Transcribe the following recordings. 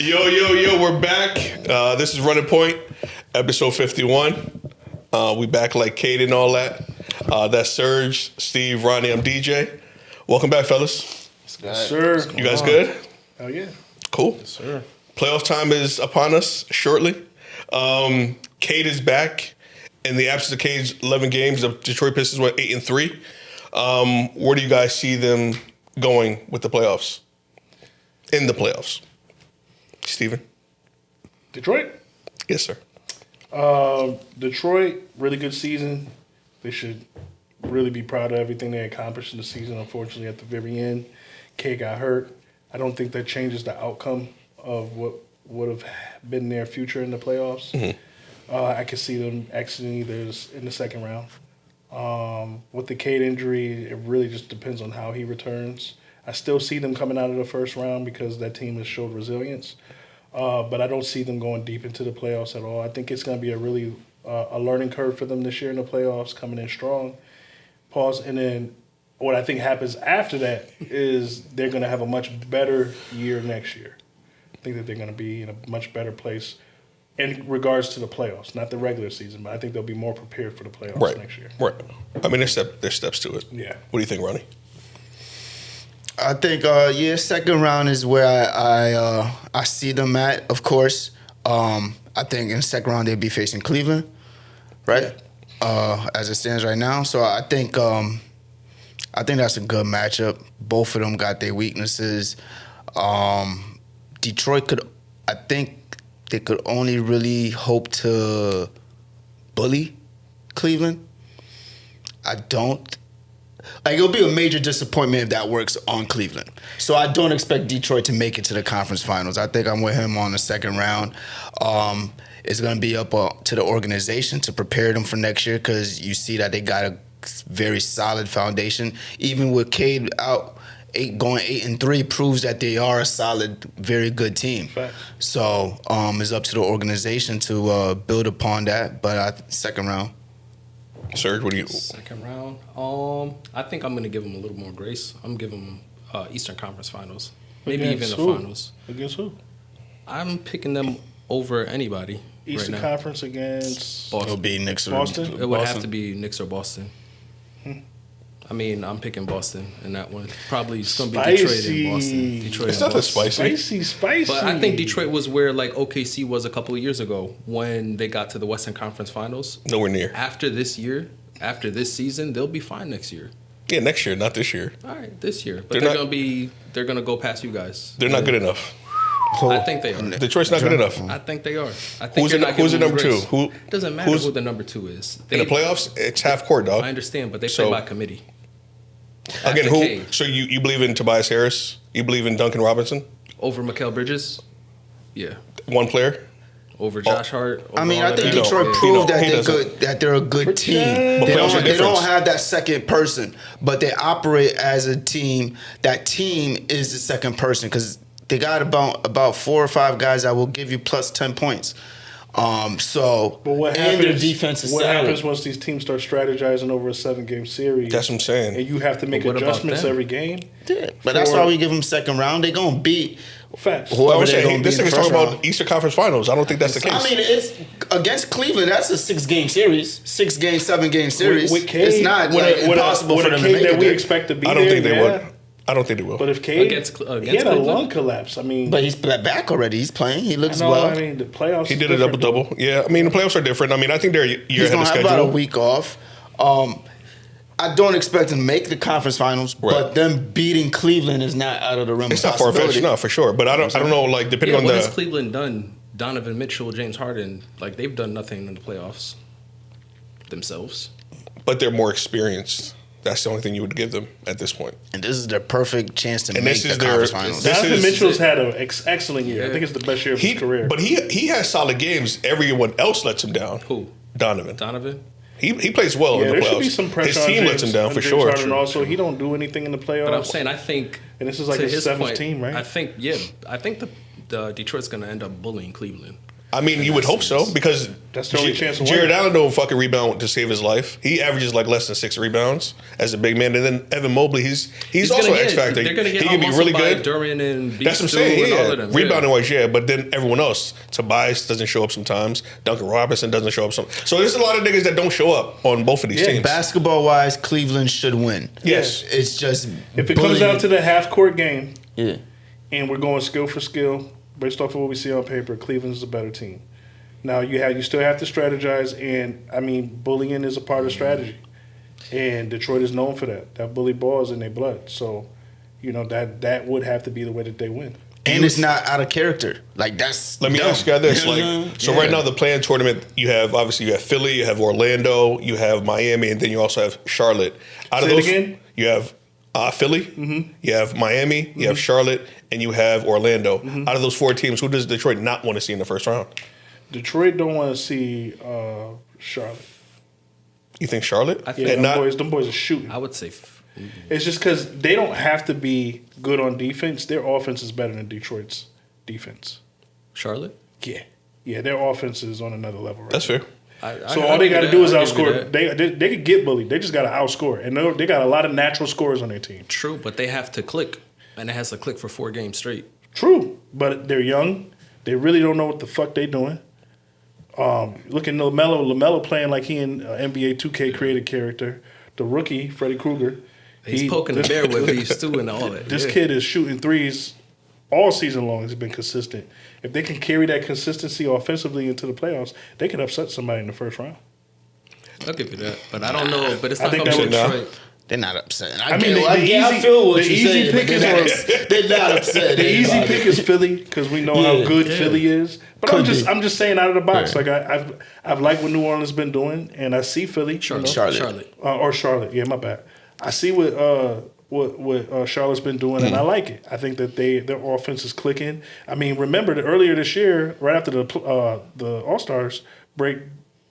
Yo, we're back. This is Runnin Point, episode 51. We back like Kate and all that. That's Serge, Steve, Ronnie, I'm DJ. Welcome back, fellas. Yes, sir. You guys good? Hell yeah. Cool. Yes, sir. Playoff time is upon us shortly. Kate is back. In the absence of Kate's 11 games, the Detroit Pistons went 8-3. Where do you guys see them going with the playoffs? In the playoffs. Steven? Detroit? Yes, sir. Detroit, really good season. They should really be proud of everything they accomplished in the season. Unfortunately, at the very end, K got hurt. I don't think that changes the outcome of what would have been their future in the playoffs. Mm-hmm. I could see them exiting either in the second round. With the Cade injury, it really just depends on how he returns. I still see them coming out of the first round because that team has showed resilience. But I don't see them going deep into the playoffs at all. I think it's going to be a really a learning curve for them this year in the playoffs, coming in strong. And then what I think happens after that is they're going to have a much better year next year. I think that they're going to be in a much better place in regards to the playoffs, not the regular season, but I think they'll be more prepared for the playoffs next year. Right. I mean, there's steps to it. Yeah. What do you think, Ronnie? I think, second round is where I see them at, of course. I think in the second round they'll be facing Cleveland, right? Yeah. As it stands right now. So I think that's a good matchup. Both of them got their weaknesses. Detroit they could only really hope to bully Cleveland. It'll be a major disappointment if that works on Cleveland. So I don't expect Detroit to make it to the conference finals. I think I'm with him on the second round. It's going to be up to the organization to prepare them for next year because you see that they got a very solid foundation. Even with Cade out, going 8-3 proves that they are a solid, very good team. Facts. So it's up to the organization to build upon that. But second round. Serge, what do you? Second round. I think I'm going to give them a little more grace. I'm giving them Eastern Conference Finals, maybe Against even who? the finals. Against who? I'm picking them over anybody. Eastern right now. Conference against Boston. It'll be Knicks or Boston? It would have to be Knicks or Boston. I mean, I'm picking Boston in that one. Probably it's going to be Detroit and Boston. Detroit It's and not that Boston. spicy. But I think Detroit was where like OKC was a couple of years ago when they got to the Western Conference Finals. Nowhere near. After this season, they'll be fine next year. Yeah, next year, not this year. All right, this year. But they're going to go past you guys. They're not good enough. I think they are. Detroit's not good enough. I think they are. I think Who's the number two? It doesn't matter who the number two is. In the playoffs, it's half court, dog. I understand, but they play by committee. Again, After who? Cade. So you believe in Tobias Harris? You believe in Duncan Robinson? Over Mikal Bridges? Yeah. One player? Over Josh Hart? I mean, I think Detroit proved that they're a good team. But They don't have that second person, but they operate as a team. That team is the second person because they got about 4 or 5 guys that will give you plus 10 points. But what happens? Their defense is what solid. happens once these teams start strategizing over a 7-game series? That's what I'm saying. And you have to make But what about adjustments them? every game. Yeah, but that's why we give them second round. They're gonna beat Facts. whoever I'm they're saying, gonna this beat in nigga's the talking first about round. Eastern Conference Finals. I don't think that's the case. I mean, it's against Cleveland. That's a 6-game series, 6-game, 7-game series. With Cade, it's not impossible for them to Cade make that it. we there. expect to be I don't there, think they yeah. would. I don't think they will. But if Cade, Against he had a Cleveland? lung collapse. I mean, But he's back already. He's playing. He looks I know, well. I mean, the playoffs. He is did a different, double-double. Yeah, I mean, the playoffs are different. I mean, I think they're a year He's ahead gonna of have about a schedule. week off. I don't expect them to make the conference finals, but them beating Cleveland is not out of the realm It's of not far-fetched, possibility. no, for sure. But I don't know, like, depending on what the... has Cleveland done? Donovan Mitchell, James Harden, like they've done nothing in the playoffs themselves. But they're more experienced. That's the only thing you would give them at this point. And this is their perfect chance to And make this the is their- conference finals. this Donovan is- Mitchell's had an excellent year. I Yeah. think it's the best year of his career. But he has solid games. Everyone else lets him down. Who? Donovan. He plays well yeah, in the there playoffs. should be some pressure His on team James, lets him down on for James sure. Harden also, he don't do anything in the playoffs. But I'm saying, I think, and this is like to his his 7th point, team, right? I think, the Detroit's going to end up bullying Cleveland. I mean, you would hope so because That's the only chance of Jared winning. Allen don't fucking rebound to save his life. He averages like less than 6 rebounds as a big man, and then Evan Mobley, he's also gonna an X get- factor. They're gonna get He can be really good. Duran and That's what I'm Beast saying. and all of Yeah, them. rebounding wise, yeah, but then everyone else, Tobias doesn't show up sometimes. Duncan Robinson doesn't show up sometimes. So there's a lot of niggas that don't show up on both of these teams. Basketball wise, Cleveland should win. Yes. It's just If it comes down to the half court game, yeah. and we're going skill for skill based off of what we see on paper, Cleveland's a better team. Now you still have to strategize, and I mean bullying is a part of strategy, and Detroit is known for that. That bully ball is in their blood, so that would have to be the way that they win. And it's not out of character. Like that's. Let me dumb. ask you guys this: You know what I'm like, saying? so right now the play-in tournament, you have Philly, you have Orlando, you have Miami, and then you also have Charlotte. Out of Say it those, again? you have Philly, you have Miami, you have Charlotte, and you have Orlando. Out of those 4 teams, who does Detroit not want to see in the first round? Detroit don't want to see Charlotte. You think Charlotte? I think- Yeah, And them boys are shooting. I would say. It's just because they don't have to be good on defense. Their offense is better than Detroit's defense. Charlotte. Yeah, their offense is on another level. Right That's now. fair. So all they got to do is I'll give you outscore. that. They could get bullied. They just got to outscore, and they got a lot of natural scorers on their team. True, but they have to click, and it has to click for 4 games straight. True, but they're young. They really don't know what the fuck they doing. Look at LaMelo playing like he in NBA 2K created character. The rookie, Freddie Krueger. He's poking the bear with beef stew and all that. This Yeah. kid is shooting threes all season long. He's been consistent. If they can carry that consistency offensively into the playoffs, they could upset somebody in the first round. I'll give you that, but I don't know. But it's I not think coming to that would- Detroit. They're not upset. I mean, I feel what the you're easy saying. pick but is they're not upset. The easy about pick it. is Philly because we know how good Philly is. But Could be. I'm just saying out of the box. Yeah. Like I've liked what New Orleans has been doing, and I see Philly, Charlotte. or Charlotte. Yeah, my bad. I see what Charlotte's been doing, and I like it. I think that their offense is clicking. I mean, remember that earlier this year, right after the All Stars break,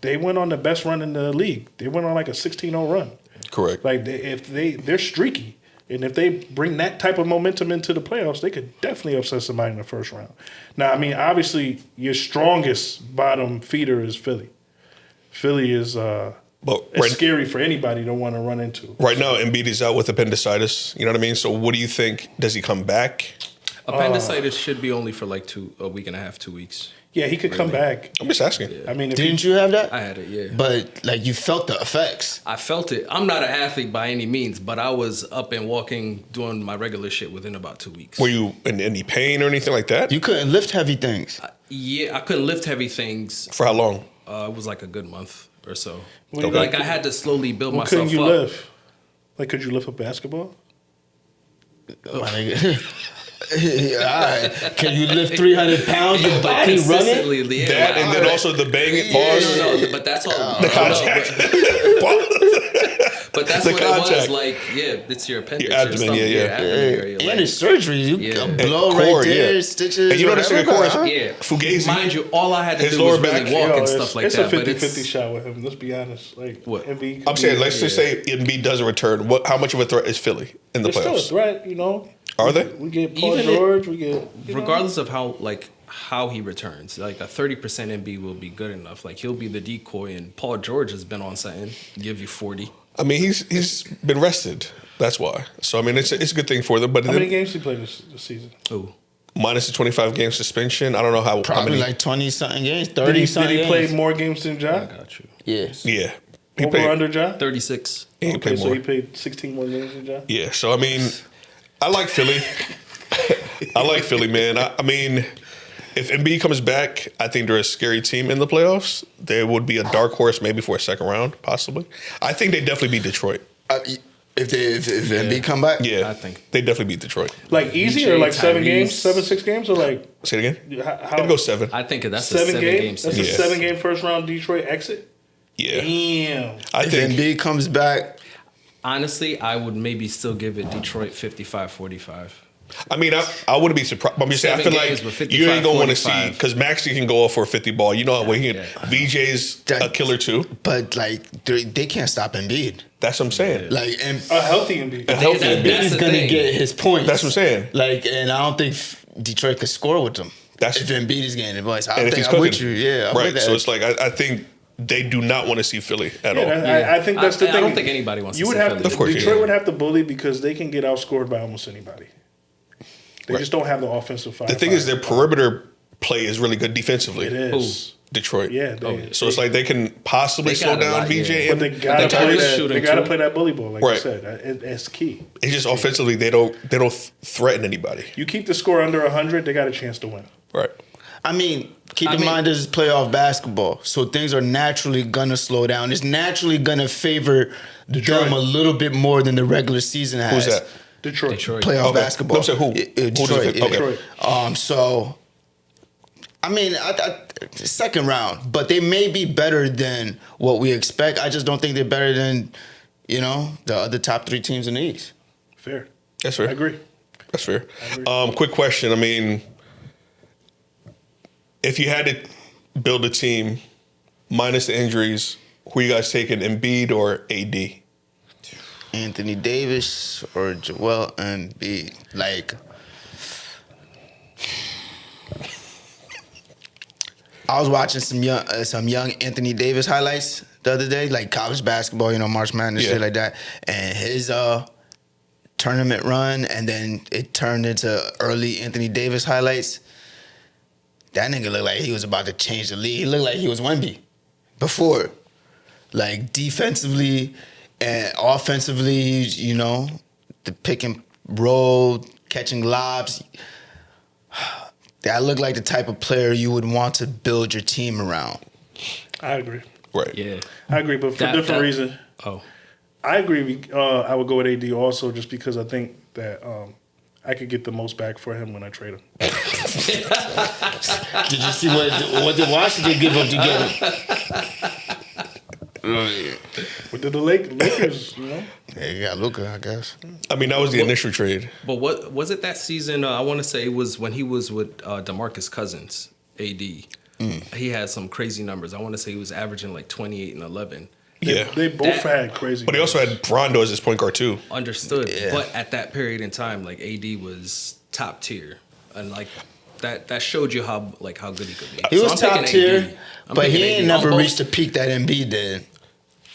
they went on the best run in the league. They went on like a 16-0 run. Correct. Like they're streaky, and if they bring that type of momentum into the playoffs, they could definitely upset somebody in the first round. Now, I mean, obviously, your strongest bottom feeder is Philly. Philly is But it's scary for anybody to want to run into. right now, Embiid is out with appendicitis. You know what I mean? So what do you think? Does he come back? Appendicitis should be only for like a week and a half, 2 weeks. Yeah, he could come back. I'm just asking. I mean, if Didn't you have that? I had it, yeah. But like you felt the effects. I felt it. I'm not an athlete by any means, but I was up and walking, doing my regular shit within about 2 weeks. Were you in any pain or anything like that? You couldn't lift heavy things. Yeah, I couldn't lift heavy things. For how long? It was like a good month or so. What do you Like like? I had to slowly build What myself couldn't you up. lift? Like, could you lift a basketball? My nigga. All right. Can you lift 300 pounds? Your body running? Consistently, yeah. That and then also the banging pause. No, but that's all. The contact. But that's The what it contact. was like. Yeah, it's your appendix. Your abdomen, or something. yeah. Abdomen area, And like- it's surgery. You Yeah. can And blow core, right there, yeah. stitches. And you know this nigga whatever, core is- huh? Yeah. Fugazi. Mind you, all I had to His do was lower really back. walk and it's, stuff like it's that. a 50-50 shot with him. Let's be honest. Like, What? Embiid could I'm saying, be- let's just say Embiid doesn't return. How much of a threat is Philly in the It's still a playoffs? threat, you know. Are they? We get Paul Even George. We get regardless of how he returns, like a 30% MB will be good enough. Like he'll be the decoy, and Paul George has been on something, give you 40. I mean, he's been rested. That's why. So I mean, it's a good thing for them. But How then, many games did he play this season? Ooh, minus the 25 game suspension. I don't know how Probably many. like 20 something games, Did 30 he something play games. more games than Ja? I got you. Yes. Yeah, he Over played. under Ja? 36. He played so more. he played 16 more games than Ja? Yeah. So I mean, I like Philly. I like Philly, man. I mean, if Embiid comes back, I think they're a scary team in the playoffs. They would be a dark horse, maybe for a second round, possibly. I think they definitely beat Detroit. If Embiid come back, Yeah, I think. they definitely beat Detroit. Like easy DJ, or like 7 games? Tyrese. 6 games? Or like Say it again. how, I'd go 7. I think that's a 7 7-game games? That's series. a Yeah. 7-game first round Detroit exit? Yeah, Damn. I if think. Embiid comes back, Honestly, I would maybe still give it Detroit 55-45. I mean, I wouldn't be surprised. I'm just saying, I 7 feel games like with you ain't gonna want to see 55. because Maxey can go off for a 50 ball. You know how he can. VJ's a killer too. but like they can't stop Embiid. That's what I'm saying. Like and A healthy Embiid. A healthy That- Embiid. that's Embiid's the gonna thing. get his points. That's what I'm saying. Like, and I don't think Detroit could score with them. That's If Embiid is getting advice, I and if think he's I'm cooking, with you. Yeah, I'm right. with that. So it's like I think they do not want to see Philly at all. I think that's the thing. I don't think anybody wants You to would see have Philly. to, Of course, Detroit yeah. would have to bully because they can get outscored by almost anybody. They Right. just don't have the offensive fire. The thing is, their perimeter play is really good defensively. It is. Detroit. Yeah. So it's like they can possibly They slow got a down lot, VJ. yeah. But they And gotta play that. shooting They gotta too. play that bully ball, like you Right. said. It's key. it's just offensively they don't threaten anybody. You keep the score under 100, they got a chance to win. Right. I mean, keep in mind this is playoff basketball, so things are naturally gonna slow down. It's naturally gonna favor them a little bit more than the regular season has. Who's that? Detroit. Playoff Okay. basketball. No, I'm saying who? Detroit. Who does it- yeah. okay. Detroit. So, I mean, second round, but they may be better than what we expect. I just don't think they're better than, the other top 3 teams in the East. Fair. That's fair. I agree. That's fair. Quick question. I mean, if you had to build a team minus the injuries, who you guys taking, Embiid or AD? Anthony Davis or Joel Embiid. Like, I was watching some young Anthony Davis highlights the other day, like college basketball, March Madness, shit like that. And his tournament run, and then it turned into early Anthony Davis highlights. That nigga looked like he was about to change the league. He looked like he was Wemby before. Like, defensively and offensively, the pick and roll, catching lobs. That looked like the type of player you would want to build your team around. I agree. Right. Yeah. I agree, but for a different reason. Oh. I agree. I would go with AD also just because I think that I could get the most back for him when I trade him. Did you see what did Washington give up to get him? What did the Lakers, Yeah, you got Luka, I guess. I mean, that was the initial trade. But what was it that season? I want to say it was when he was with DeMarcus Cousins, AD. He had some crazy numbers. I want to say he was averaging like 28 and 11. Yeah. They both had crazy. But he also had Rondo as his point guard too. Understood. Yeah. But at that period in time, like AD was top tier, and like that showed you how good he could be. He was I'm top picking tier, AD. I'm but he picking ain't AD. never On both- reached the peak that Embiid did.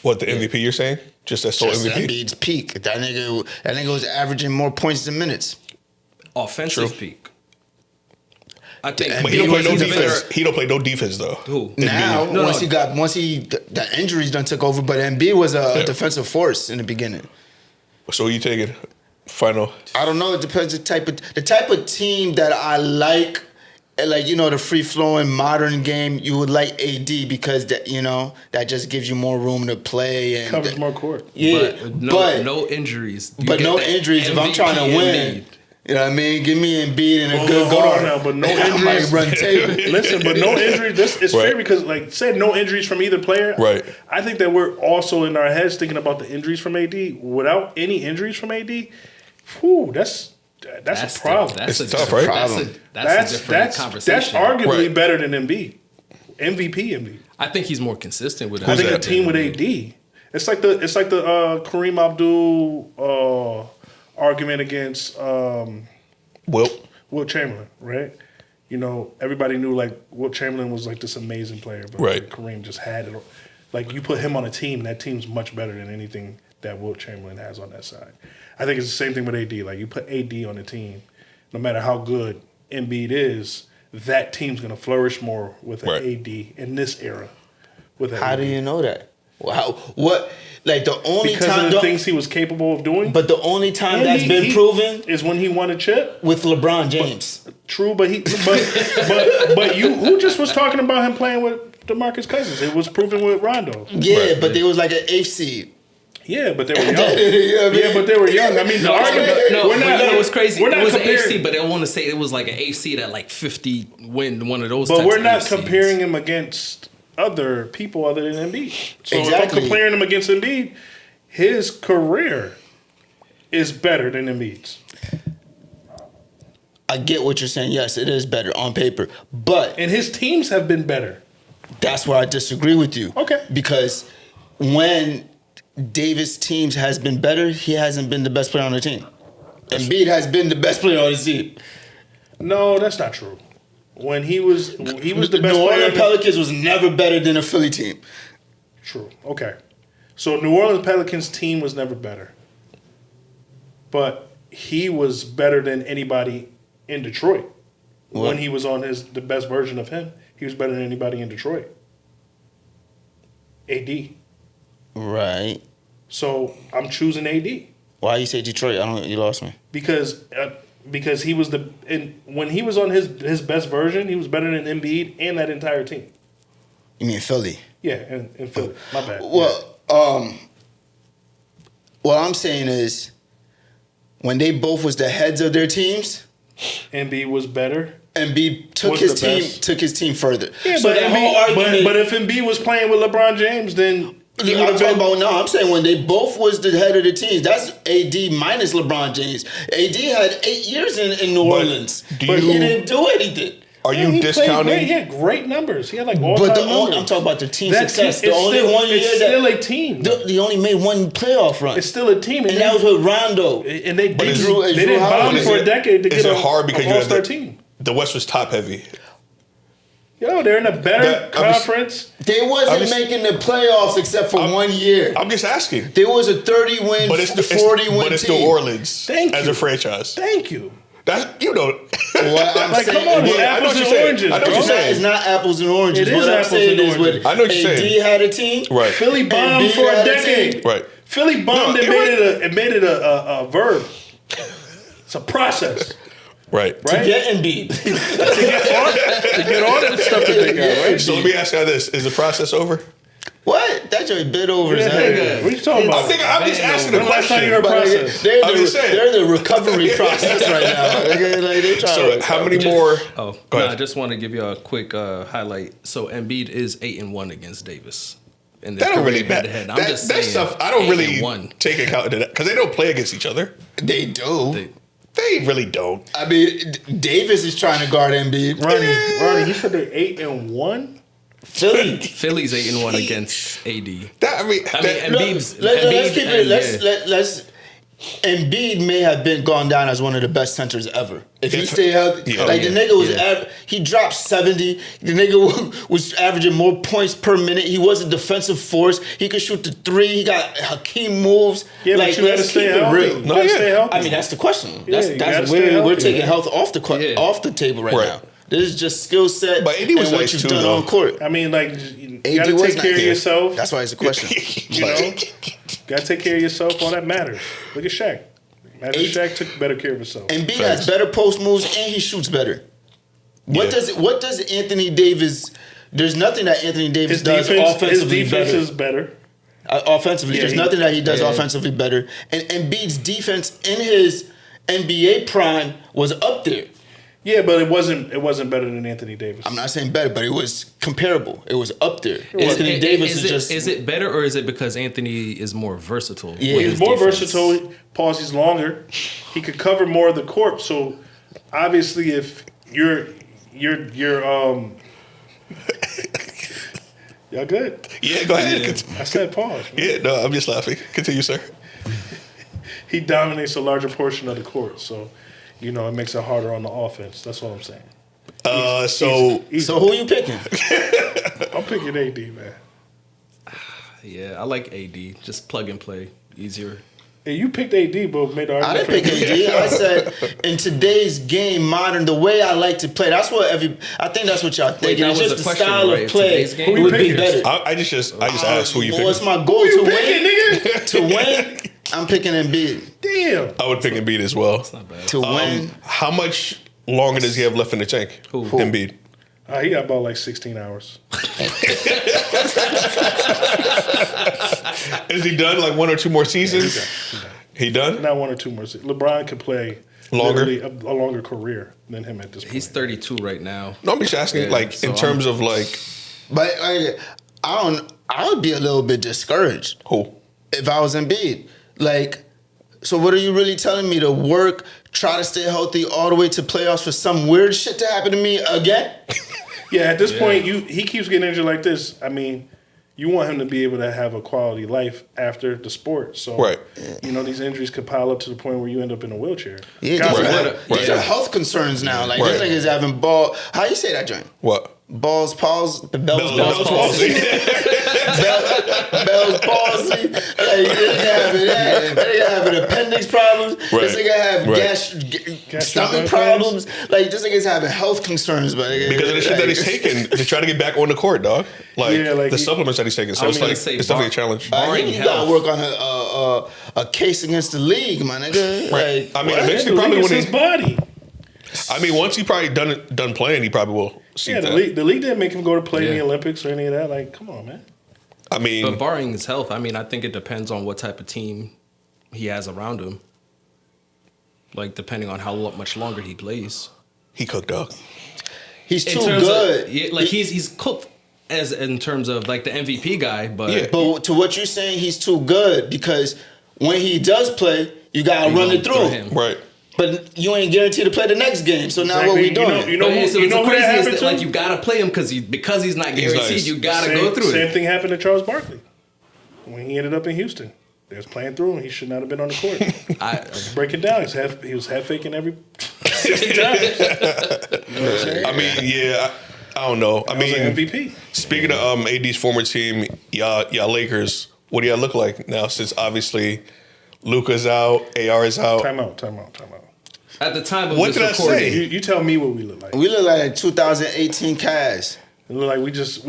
What, the MVP you're saying? Just that sole Just MVP? Embiid's peak. That nigga was averaging more points than minutes. offensive True. peak. I think, But But he don't play no Embiid was defense. better. He don't play no defense though. Who? Now, No, once no. the injuries done took over, but Embiid was a defensive force in the beginning. So you take it final. I don't know. It depends the type of team that I like. Like, the free flowing modern game, you would like AD because that that just gives you more room to play and covers more court. Yeah, But no injuries. You but get no that injuries. If I'm trying to MVP win, Embiid. you know what I mean. Give me Embiid and a Hold good on guard. now, but no I might injuries. run table. Listen, but no injuries. This is Right. fair because, like, say no injuries from either player. Right. I think that we're also in our heads thinking about the injuries from AD. Without any injuries from AD, whew, that's a problem. It's tough, right? That's a different conversation. That's arguably Right. better than Embiid. MVP Embiid. I think he's more consistent with. I think that? a team with AD. It's like the Kareem Abdul argument against Wilt Chamberlain, right? Everybody knew like Wilt Chamberlain was like this amazing player, but Right. Kareem just had it. Like you put him on a team, that team's much better than anything that Wilt Chamberlain has on that side. I think it's the same thing with AD. Like you put AD on a team, no matter how good Embiid is, that team's gonna flourish more with an Right. AD in this era. With an How AD. do you know that? What? Like the only Because time, of the things he was capable of doing. but the only time And that's he- been he- proven is when he won a chip. with LeBron James. True, but who just was talking about him playing with DeMarcus Cousins? It was proven with Rondo. Yeah, Right. but they was like an 8th seed. Yeah, but they were young. You know what I mean? Yeah, but they were young. I mean, the argument. It was crazy. We're It not was an comparing. AC, but I want to say it was like an AC at like 50 win one of those. But types we're of not AFCs. comparing him against other people other than Embiid. So if I'm Exactly. comparing him against Embiid, his career is better than Embiid's. I get what you're saying. Yes, it is better on paper, but And his teams have been better. that's where I disagree with you. Okay. Because when Davis' teams has been better, he hasn't been the best player on the team. Embiid has been the best player on the team. No, that's not true. when he was the best New player. Orleans Pelicans was never better than a Philly team. True. Okay. So New Orleans Pelicans team was never better. But he was better than anybody in Detroit. What? When he was on the best version of him, he was better than anybody in Detroit. AD. Right. So I'm choosing AD Why you say Detroit? You lost me. because he was when he was on his best version, he was better than Embiid and that entire team. You mean Philly? Yeah, and Philly. My bad. Well, what I'm saying is, when they both was the heads of their teams, Embiid was better. Embiid took Was his the team best. took his team further. Yeah, So but, that whole Embiid, argument. but if Embiid was playing with LeBron James, then he would I'm have talking been. about no. I'm saying when they both was the head of the teams. That's AD minus LeBron James. AD had 8 years in New But Orleans, do but you- he didn't do anything. Are Yeah, you he played discounting? great. He had great numbers. He had like all But time numbers. I'm talking about the team That success. team- The only still, one year it's that still a team. they only made one playoff run, It's still a team, and that was with Rondo. and they is didn't, Drew- is they Drew didn't Howard- bomb But for a decade to Is get it hard because an you had all-star the, team. the West was top heavy? Yo, they're in a better That- I'm just- conference. They wasn't I'm just- making the playoffs except for 1 year. I'm just asking. There was a 30-win, But it's 40-win but it's team. New Orleans Thank as you. a franchise. Thank you. That's you know. What I'm Like, saying, come on, it's Yeah, I know apples what and you're saying. oranges, I know what bro. you're it's not, saying. it's not apples and oranges. It is what I'm apples saying and is, oranges. when I know what you're AD saying. had a team, Right. Philly bombed Embiid for a had a decade. team. Right. Philly bombed No, and you're made it a verb. It's a process, Right. right? to get Embiid. to get all that stuff that they got, right? So let me ask you this: is the process over? What? That's your bit over his Yeah, head. what are you talking about? I'm just asking a When last time question. you heard But process? I'm just saying. they're the recovery process right now. Like, they trying So to how many more? Oh, Go no, ahead. I just want to give you a quick highlight. So Embiid is 8-1 against Davis. In their That don't really career matter. head-to-head. I'm That, just that saying. stuff I don't really 8-1. take account of that because they don't play against each other. They do. They really don't. I mean, Davis is trying to guard Embiid. Ronnie, you said they're 8-1. Philly. Philly's 8-1 against AD. That I mean, I that- mean, Let's Embiid's keep it. Let's. Embiid may have been gone down as one of the best centers ever. If he stayed healthy, Yeah. like Yeah. the nigga was, Yeah. he dropped 70. The nigga was averaging more points per minute. He was a defensive force. He could shoot the three. He got Hakeem moves. Yeah, like, but you got to let's stay keep it healthy. real. You No, gotta yeah. stay healthy. I mean, that's the question. Yeah, you That's gotta stay we're healthy, taking man. health off Yeah. off the table right Right. now. This is just skill set But AD and was what nice you've too, done though. on court. I mean, like, you AD got to was take not care of there. yourself. That's why it's a question. You know, got to take care of yourself. All that matters. Look at Shaq. Imagine AD Shaq took better care of himself. Embiid Facts. has better post moves and he shoots better. What Yeah. does Anthony Davis? There's nothing that Anthony Davis His does defense, offensively better. is better. Offensively, Yeah, there's he- nothing that he does yeah. offensively better. And Embiid's defense in his NBA prime was up there. Yeah, but it wasn't better than Anthony Davis. I'm not saying better, but it was comparable. It was up there. was. Anthony Davis is it, just. Is it better or is it because Anthony is more versatile? Yeah. with He's his more defense? versatile. Pause. He's longer. He could cover more of the court. So obviously, if you're y'all good. yeah, go ahead. I said pause. Man. Yeah, no, I'm just laughing. Continue, sir. He dominates a larger portion of the court, so it makes it harder on the offense. That's what I'm saying. So So who you picking? I'm picking AD, man. Yeah, I like AD. Just plug and play. Easier. Hey, you picked AD, but made the I argument. didn't pick AD. I said in today's game, modern, the way I like to play. That's what I think that's what y'all think. that It's was just the the question, style right? of play Today's game? Who you would be picking? better. I just asked who you Well, it's picked. my goal Who you to picking, win. nigga? To win, I'm picking Embiid. Damn. I would pick Embiid as well. Not bad. To win, How much longer does he have left in the tank? Who? Embiid. He got about like 16 hours. Is he done? Like one or two more seasons? He done? Not one or two more. LeBron could play Longer? literally a longer career than him at this point. He's 32 right now. No, I'm just asking. Yeah, like so in terms of like but I would be a little bit discouraged who? if I was Embiid. Like, so what are you really telling me to work, try to stay healthy all the way to playoffs for some weird shit to happen to me again? Yeah, at this point, he keeps getting injured like this. I mean, you want him to be able to have a quality life after the sport. So, Right. these injuries could pile up to the point where you end up in a wheelchair. Yeah, God these forbid. are health concerns now. Like, Right. these niggas having ball. How you say that, joint? What? Bell's palsy. Bell's palsy. Bell's palsy. Like, they having that. They having appendix problems. Right. This nigga have Right. stomach problems. Like, this nigga's having health concerns, but Because of the shit that he's taking to try to get back on the court, dog. Like, Yeah, like the he- supplements that he's taking. So I it's was gonna like say, it's definitely a challenge. barring You gotta health. work on a case against the league, my nigga. Right. Like, I mean, What? eventually, The probably league is when his body. I mean, once he probably done playing, he probably will see Yeah, that. the league didn't make him go to play in the Yeah. Olympics or any of that. Like, come on, man. I mean, But barring his health, I mean, I think it depends on what type of team he has around him. Like, depending on how much longer he plays. he cooked up. he's In too terms good. of, yeah, like he's cooked as in terms of like the MVP guy, but Yeah. But to what you're saying, he's too good because when he does play, you gotta You run gonna it throw through. him. Right. But you ain't guaranteed to play the next game. So now what we Exactly. doing? You know But who, yeah, so you it's know the who that craziest happened that, to? like you gotta play him because he's not guaranteed. nice. You gotta go through Same it. thing happened to Charles Barkley when he ended up in Houston. They was playing through him. He should not have been on the court. Break it down. He was half faking every 60 times. You know what I'm saying? I mean, yeah. I don't know. I He was an mean, MVP. speaking of AD's former team, y'all Lakers. What do y'all look like now? Since obviously Luka's out, AR is out. Time out. At the time of What this did I recording, say? You tell me what we look like. We look like 2018 Cavs. It look like we just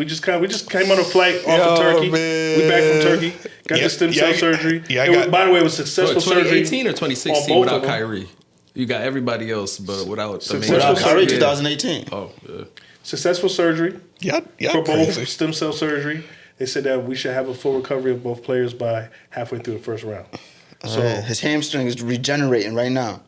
came on a flight off Yo, of Turkey. man. We back from Turkey. Got Yeah, the stem cell yeah, surgery. yeah, I It was- got- by the way, it was successful surgery. 2018 or on 2016 both without of them. Kyrie. You got everybody else, but without the main Successful Without Kyrie, surgery. 2018. Oh, yeah. Successful surgery Y'all for both crazy. stem cell surgery. They said that we should have a full recovery of both players by halfway through the first round. So His hamstring is regenerating right now.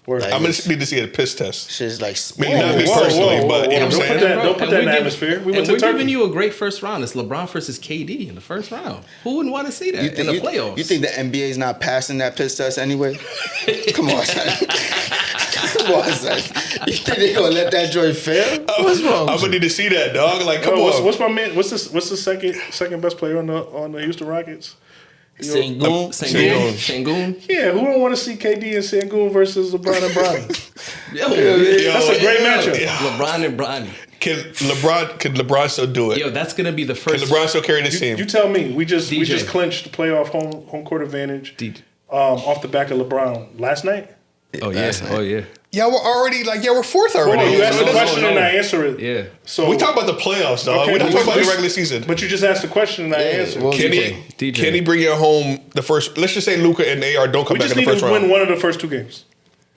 we're Like, I'm gonna need to see a piss test. Shit's like Maybe not me personally, but you know what I'm Don't saying? put that, don't put And that in we're the giving- atmosphere. We and went to we're giving Turkey. you a great first round. It's LeBron versus KD in the first round. Who wouldn't want to see that in the playoffs? You think the NBA is not passing that piss test anyway? Come on, son. Come on, son. You think they gonna let that joint fail? What's wrong? I'm gonna need to see that, dog. Like, come Oh, on. what's my man? What's the second best player on the Houston Rockets? Sengun? Sengun? Yeah, who don't want to see KD and Sengun versus LeBron and Bronny? Yo, That's a great matchup. LeBron and Bronny. Can LeBron still do it? Yo, that's gonna be the Can first. LeBron still carry this team? You tell me. We just DJ. clinched the playoff home court advantage DJ. off the back of LeBron last night. Oh yeah, oh yeah, Y'all were already we're fourth Hold on, already. you asked no, the no, question no. and I answer it. yeah. So We talk about the playoffs, dog. Okay, We're not but talking about the we- regular season. but you just asked the question and I answered. well, Can DJ. he DJ. can he bring it home the first? Let's just say Luka and AR don't come we back just in the need first to win round. one of the first two games.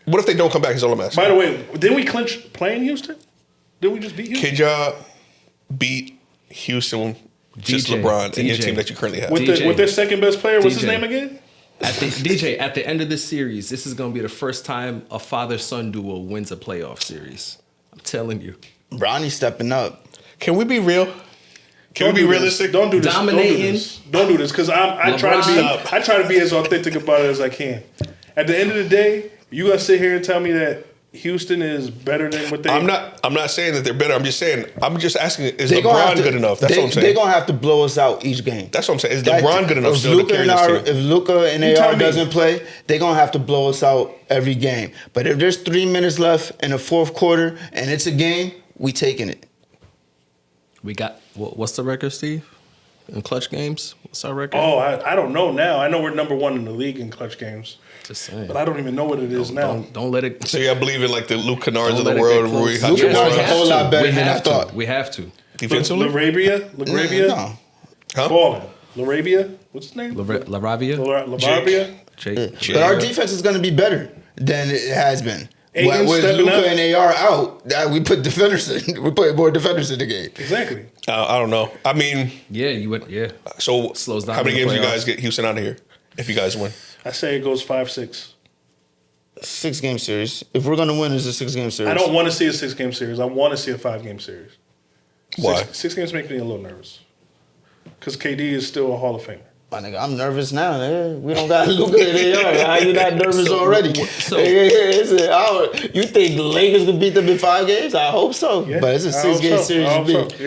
What if they don't come back? Is all I'm asking. By the way, didn't we clinch playing Houston? Didn't we just beat Houston? Can y'all beat Houston? Just DJ. LeBron and your DJ. team that you currently have. With, DJ. with their second best player, what's his DJ. name again? At the end of this series, this is gonna be the first time a father-son duo wins a playoff series. I'm telling you. Bronny stepping up. Can we be real? Can we be realistic? Don't do this. Dominating. Don't do this because I try to be as authentic about it as I can. At the end of the day, you gonna sit here and tell me that Houston is better than what they? I'm not saying that they're better. I'm just saying. I'm just asking. Is They gonna have LeBron to- good enough? That's they, what I'm saying. They're gonna have to blow us out each game. That's what I'm saying. Is LeBron good enough If still to Luka carry and this team? If Luka and You tell AR me. doesn't play, they're gonna have to blow us out every game. But if there's 3 minutes left in the fourth quarter and it's a game, we taking it. We got what's the record, Steve? In clutch games? What's our record? Oh, I don't know now. I know we're number one in the league in clutch games, Just saying. but I don't even know what it is now. Don't let it. So y'all believe in like the Luke Kennards Don't of the let it world, get close. Rui Yes, Luka we Kennard's Hachimura? a whole have lot to. better We than I have to. thought. We have to. Defensively? LaRabia, No. Huh? balling. LaRabia, what's his name? Laravia? LaRabia. Jake. But our defense is gonna be better than it has been. Aiton With stepping Luka up. and AR out, we put defenders in. We put more defenders in the game. Exactly. I don't know. I mean, Yeah, you would. Yeah. so Slows down how many in the games you playoffs. guys get Houston out of here if you guys win? I say it goes 5-6. 6-game series. If we're gonna win, it's a 6-game series. I don't want to see a 6-game series. I want to see a 5-game series. Why? Six games make me a little nervous because KD is still a Hall of Famer. My nigga, I'm nervous now. Nigga. We don't got Luka in AR. How you not nervous already? You think the Lakers can beat them in 5 games? I hope so. Yeah, But it's a 6-game series.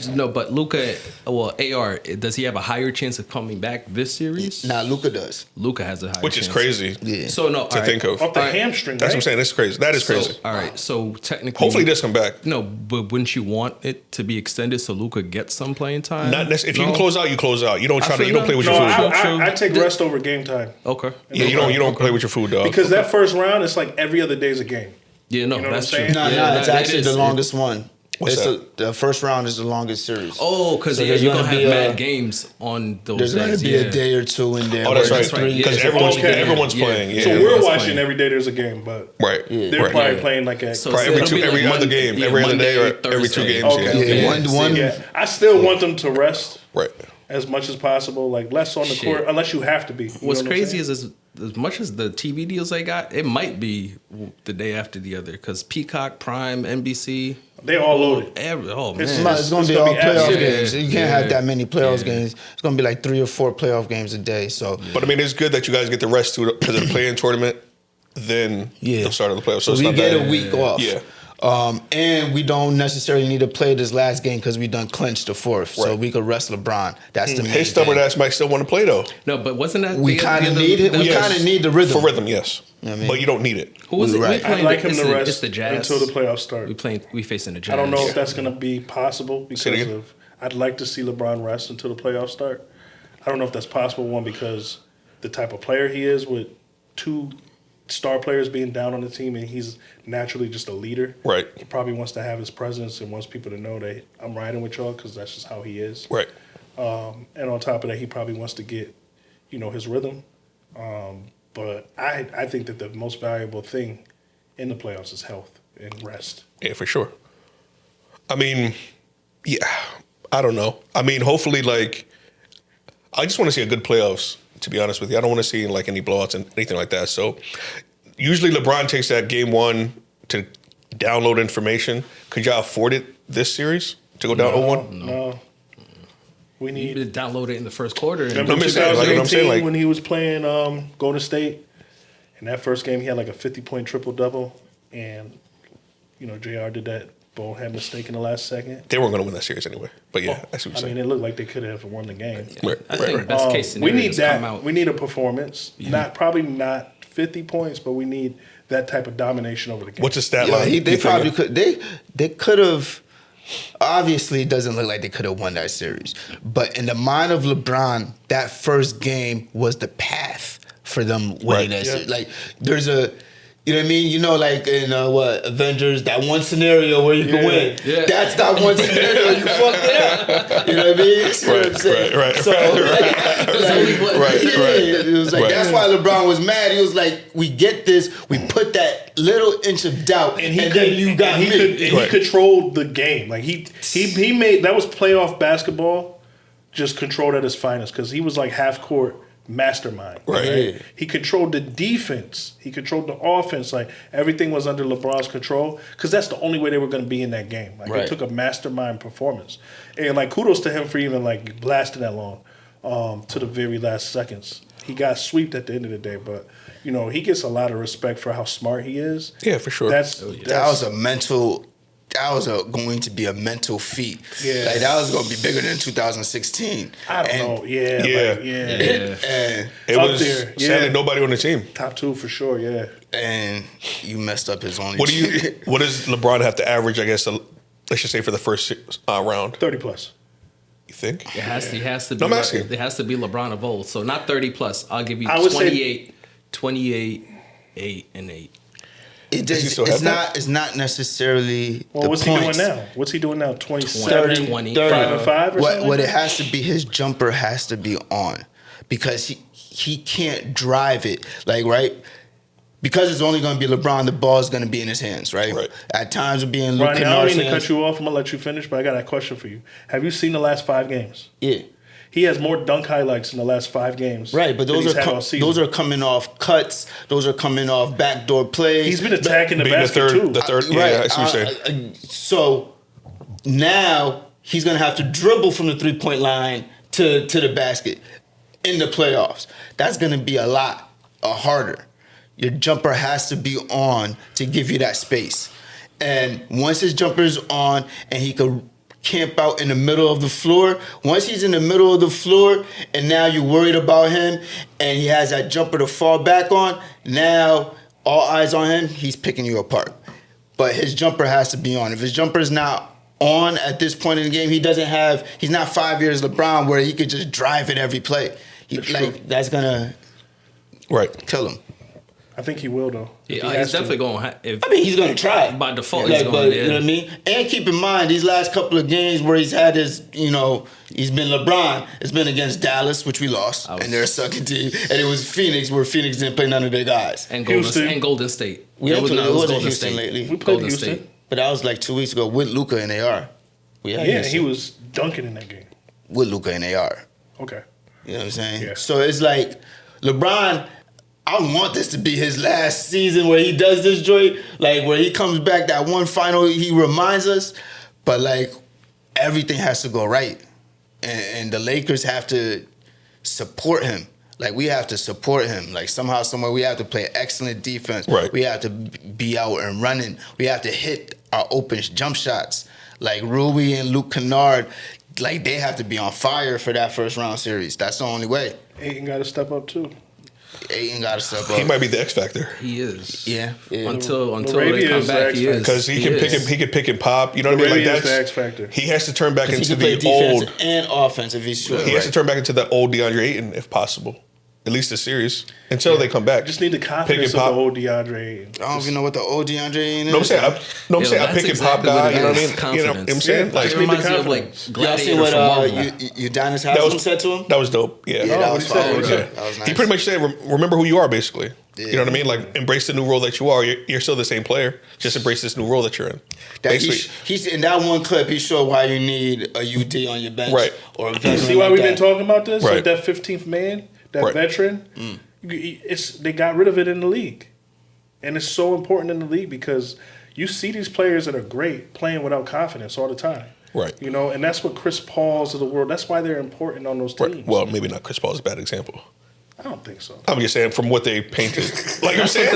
Yeah. No, but Luka, AR, does he have a higher chance of coming back this series? Nah, Luka does. Luka has a higher Which chance. is crazy Yeah. So no, to think of. Off the hamstring, That's right? what I'm saying. That's crazy. That is crazy. All right, so technically, Hopefully, he does come back. No, but wouldn't you want it to be extended so Luka gets some playing time? Not necessarily. If you can close out, you close out. You don't try to. feel You don't that. play with No, your food. I take rest over game time. Okay. Yeah, you don't play with your food, dog. Because that first round, it's like every other day's a game. Yeah, no, You know that's what I'm true. saying? No, it's that actually is. the longest one. What's The first round is the longest series. Oh, because So there's you're gonna gonna be have a- mad games on those There's going days. to be a day or two in there. Oh, that's where right. it's three- Because Okay. everyone's Yeah. playing. Yeah. So Yeah, we're that's watching playing. every day there's a game, but Yeah. they're Right. probably playing like a. So Probably it'll be every like other Monday- game, yeah, every other day, or Monday, every 2 Thursday. games. Okay. Yeah, Yeah. one. Yeah, I still want them to rest Right. as much as possible, like less on the Shit. court, unless you have to be. You What's know what I'm crazy saying? is as much as the TV deals they got, it might be the day after the other because Peacock, Prime, NBC, They all loaded. oh man, It's- It's going to be gonna all be playoff absolute. games. You can't Yeah. have that many playoffs Yeah. games. It's going to be like 3 or 4 playoff games a day. So But I mean, it's good that you guys get the rest too because of the play-in tournament. Then the start of the playoffs. So it's we not get bad. a week off. Yeah. And we don't necessarily need to play this last game because we done clinched the 4th. So Right. we could rest LeBron. That's the main His stubborn thing. ass might still want to play though. no, but wasn't that We the kind of other- need it. We Yes. kind of need the rhythm. For rhythm, yes. I mean- But you don't need it. Who was it? Right. We I'd playing like the, him it's to the- rest It's the Jazz until the playoffs start. We facing the Jazz. I don't know if that's going to be possible Say because it again? of. I'd like to see LeBron rest until the playoffs start. I don't know if that's possible. One, because the type of player he is, with 2 star players being down on the team, and he's naturally just a leader. Right. He probably wants to have his presence and wants people to know that I'm riding with y'all because that's just how he is. Right. And on top of that, he probably wants to get, his rhythm. But I think that the most valuable thing in the playoffs is health and rest. Yeah, for sure. I mean, yeah, I don't know. I mean, hopefully, I just want to see a good playoffs, to be honest with you. I don't want to see, any blowouts and anything like that. So, usually LeBron takes that game 1 to download information. Could y'all afford it this series to go down 0-1? No. We You need. need to download it in the first quarter. And Remember I'm just saying, 2018 when he was playing Golden State? In that first game, he had like a 50-point triple-double. And, JR did that bonehead mistake in the last second. They weren't going to win that series anyway. But yeah, I see what I you're mean, saying. it looked like they could have won the game. Right, I think right. best case We scenario need is that. come out. We need a performance. Probably not 50 points, but we need that type of domination over the game. What's the stat Yeah, line? they you probably thinking? could. They could have. Obviously, it doesn't look like they could have won that series. But in the mind of LeBron, that first game was the path for them winning Right. that Yeah. series. Like, there's a. You know what I mean? Like in Avengers, that one scenario where you can win. Yeah. That's that one scenario you fucked it up. You know what I mean? See what I'm saying? right, So, Right, it was like Right. that's why LeBron was mad. He was like, "We get this. We put that little inch of doubt, and, then you got me." He controlled the game. Like he made that was playoff basketball, just controlled at his finest because he was like half court mastermind. Right. Yeah. He controlled the defense. He controlled the offense. Like everything was under LeBron's control because that's the only way they were going to be in that game. Like Right. he took a mastermind performance, and kudos to him for even blasting that long to the very last seconds. He got swept at the end of the day, but he gets a lot of respect for how smart he is. Yeah, for sure. That's That was a mental. That was going to be a mental feat. Yeah. Like that was going to be bigger than 2016. I don't And- know. Yeah. Yeah. And It up was there, yeah. sadly nobody on the team. Top 2 for sure. Yeah. and you messed up his only. What does LeBron have to average, I guess, let's just say for the first round? 30 plus. You think? He has to be. No, I'm asking. It has to be LeBron of old. So not 30 plus. I'll give you I would say- 28, 8, and 8. Does he still have that? It's not necessarily. Well, the what's points. he doing now? What's he doing now? 27, 30, 5 and 5 or something? What it has to be, his jumper has to be on, because he can't drive it right. Because it's only going to be LeBron, the ball's going to be in his hands, right? Right. At times, it'll be in Luka Ronnie, I don't mean to hands. cut you off. I'm going to let you finish, but I got a question for you. Have you seen the last 5 games? Yeah. He has more dunk highlights in the last 5 games. Right, but than those he's are had all season. those are coming off cuts. Those are coming off backdoor plays. He's been attacking the Being basket too. the third, yeah, I see what you're saying. So now he's gonna have to dribble from the 3-point line to the basket, in the playoffs. That's going to be a lot harder. Your jumper has to be on to give you that space. And once his jumper is on and he could camp out in the middle of the floor, once he's in the middle of the floor and now you're worried about him and he has that jumper to fall back on, now all eyes on him, he's picking you apart. But his jumper has to be on. If his jumper is not on at this point in the game, he's not 5 years LeBron where he could just drive it every play. That's gonna kill him. I think he will though. Yeah, he's definitely going. He's going to try. By default, You he's going. know what I mean? And keep in mind, these last couple of games where he's had his, he's been LeBron. It's been against Dallas, which we lost, and they're a sucking team. And it was Phoenix, where Phoenix didn't play none of their guys. And Golden State. We haven't played Golden Houston State lately. We played Houston. But that was like 2 weeks ago with Luka and AR. He was dunking in that game. With Luka and AR. Okay. You know what I'm saying? Yeah. So it's like, LeBron, I want this to be his last season where he does this joint, like where he comes back, that one final, he reminds us, but like everything has to go right. And the Lakers have to support him. Like we have to support him. Like somehow, somewhere we have to play excellent defense. Right. We have to be out and running. We have to hit our open jump shots. Like Rui and Luke Kennard, like they have to be on fire for that first round series. That's the only way. Ayton got to step up too. Ayton got to step up. He might be the X factor. He is. Yeah. Until Arabia they come is the back, X he is. Because he can pick and pop. You know what I mean? Like Arabia is that's the X factor. He has to turn back He into can play the defense old. and offense if he's sure. He has to turn back into that old DeAndre Ayton if possible. At least this series until they come back. Just need the confidence of the old DeAndre Ayton. I don't even know what the old DeAndre is. No, I'm saying, a pick and pop guy. You know what I mean? You know what I'm saying? Yeah, Like, It reminds me of Y'all like Y'all see Gladiator what from Marvel. Udonis Haslem said to him? that was dope. Yeah. Yeah, that what was he said? fire. What he said? That was nice. He pretty much said, remember who you are, basically. Yeah. You know what I mean? Like, embrace the new role that you are. You're still the same player. Just embrace this new role that you're in. That Basically, he's in that one clip. He showed why you need a UD on your bench, Right. Or a You veteran see why like we've that. been talking about this? Right. Like that 15th man, that Right. veteran. They got rid of it in the league, and it's so important in the league because you see these players that are great playing without confidence all the time. Right. You know, and that's what Chris Paul's of the world. That's why they're important on those teams. right. Well, maybe not Chris Paul is a bad example. I don't think so. I'm just saying from what they painted. Like I'm saying,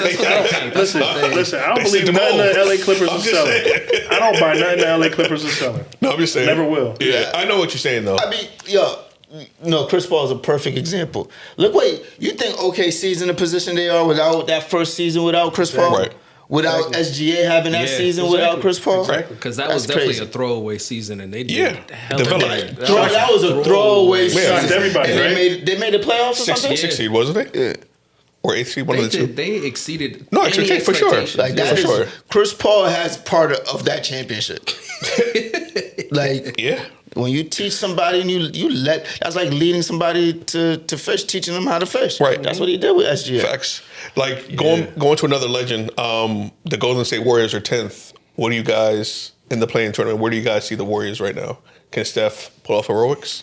Listen, I don't They believe sent nothing them the all. LA Clippers I'm are just selling. saying. I don't buy nothing the LA Clippers are selling. No, I'm just saying. Never will. Yeah, I know what you're saying though. I mean, no, Chris Paul is a perfect example. Look, you think OKC's in the position they are without that first season without Chris Paul? Right. Without SGA having that Yeah, season without Chris Paul? Exactly. Because that That's was definitely crazy. a throwaway season, and they did Yeah, hella development. good. That was a throwaway Yeah. season. Shocked everybody, And right? they made the playoffs or something? Six seed, wasn't they? Yeah. Or 8th seed, one of the two. They exceeded No, any expectation, for sure. expectations. Like Yeah, that for is sure. Chris Paul has part of that championship. Like Yeah. when you teach somebody and you let that's like leading somebody to fish, teaching them how to fish. Right. That's what he did with SGA. Facts. Like going to another legend, the Golden State Warriors are 10th. What do you guys in the playing tournament? Where do you guys see the Warriors right now? Can Steph pull off heroics?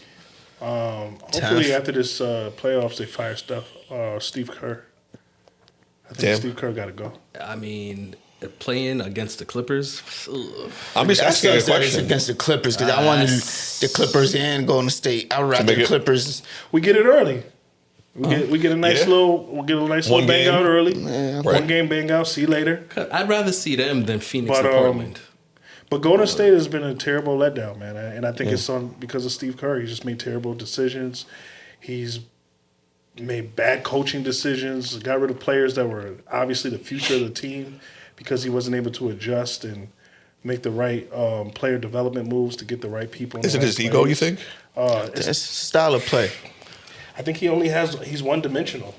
Hopefully, after this playoffs, they fire Steve Kerr. I think Damn. Steve Kerr got to go. I mean, playing against the Clippers. Ugh. I'm just That asking a sucks that it's question. against the Clippers because I wanted the Clippers and Golden State. I'd rather make the it- Clippers. We get it early. We get a nice Yeah. little One bang game. out early. Right. One game bang out. See you later. I'd rather see them than Phoenix But, and Portland. But Golden State has been a terrible letdown, man, and I think it's on because of Steve Kerr. He just made terrible decisions. He's made bad coaching decisions. Got rid of players that were obviously the future of the team because he wasn't able to adjust and make the right player development moves to get the right people. in Is the it right his ego, you place. think? It's style of play. I think he's one dimensional.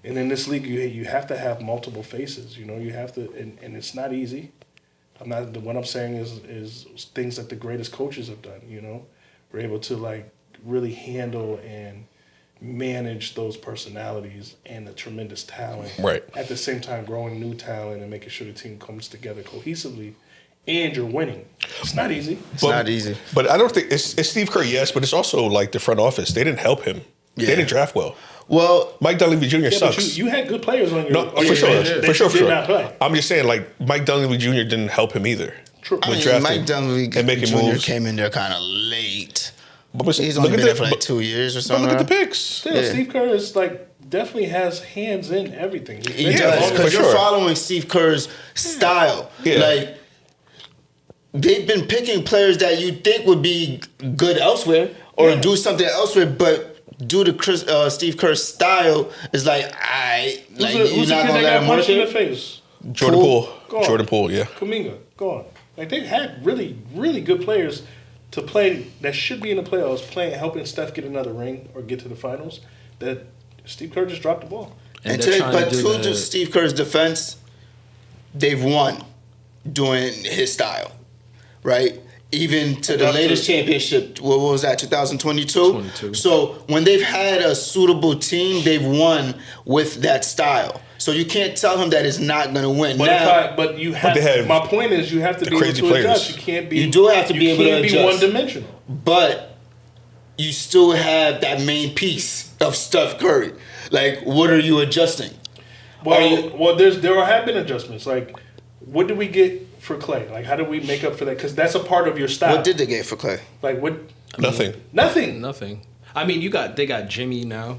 And in this league, you have to have multiple faces. You know, you have to, and it's not easy. What I'm saying is things that the greatest coaches have done. You know, we're able to like really handle and manage those personalities and the tremendous talent. Right. At the same time, growing new talent and making sure the team comes together cohesively, and you're winning. It's not easy. It's not easy. But I don't think it's Steve Kerr, yes, but it's also like the front office. They didn't help him. Yeah. They didn't draft well. Well, Mike Dunleavy Jr. Yeah, but sucks. you had good players on your No, on your for sure, bench for that sure, you for did sure. not play. I'm just saying, like Mike Dunleavy Jr. didn't help him either. True. With I mean, drafting Mike Dunleavy and making Jr. moves. came in there kind of late. But He's look only at been there for the- like 2 years or But something. look at the right? picks. Still, Steve Kerr is like definitely has hands in everything. He's He been Yeah, there does, longer because for you're sure. following Steve Kerr's style. Yeah. Like, they've been picking players that you think would be good elsewhere or Yeah. do something elsewhere, but due to Steve Kerr's style, it's like, like Who's you're the not kid gonna that let got him work punched in the it. face? Jordan Poole. Go on. Jordan Poole, yeah. Kuminga, go on. Like they had really, really good players to play that should be in the playoffs, playing helping Steph get another ring or get to the finals. That Steve Kerr just dropped the ball. And they're to, trying but do to the- Steve Kerr's defense, they've won doing his style, right? Even to the Enough latest to- championship, what was that, 2022? 22. So when they've had a suitable team, they've won with that style. So you can't tell him that it's not going to win. But Now, but you have. they have my point is, you have to the be able crazy to players. adjust. You can't be. You do have to be able to can't be adjust. one dimensional. but you still have that main piece of Steph Curry. Like, what are you adjusting? There have been adjustments. Like, what did we get for Clay? Like, how did we make up for that? Because that's a part of your style. What did they get for Clay? like what? Nothing. Nothing. Nothing. I mean, they got Jimmy now.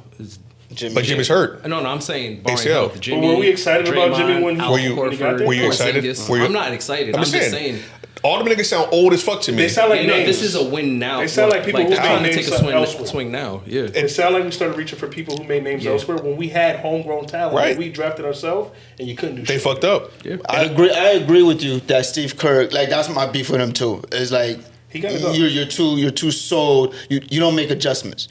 Jimmy. But Jimmy's hurt. No, I'm saying barring ACL. health. But Jimmy, were we excited about Draymond, Jimmy when he- Al Were you- when he got Horford, there? Were you excited? Porzingis. Were you- I'm not excited. I'm I'm just saying. saying. All the niggas sound old as fuck to me. They sound like You know, names. this is a win now. They sound like people who they're made trying to names take a elsewhere. swing now. Yeah. It sounded like we started reaching for people who made names Yeah. elsewhere when we had homegrown talent. Right. That we drafted ourselves, and you couldn't do. They shit. fucked up. Yeah. I agree with you that Steve Kerr, like, that's my beef with him too. It's like He gotta go. you're too sold. You don't make adjustments.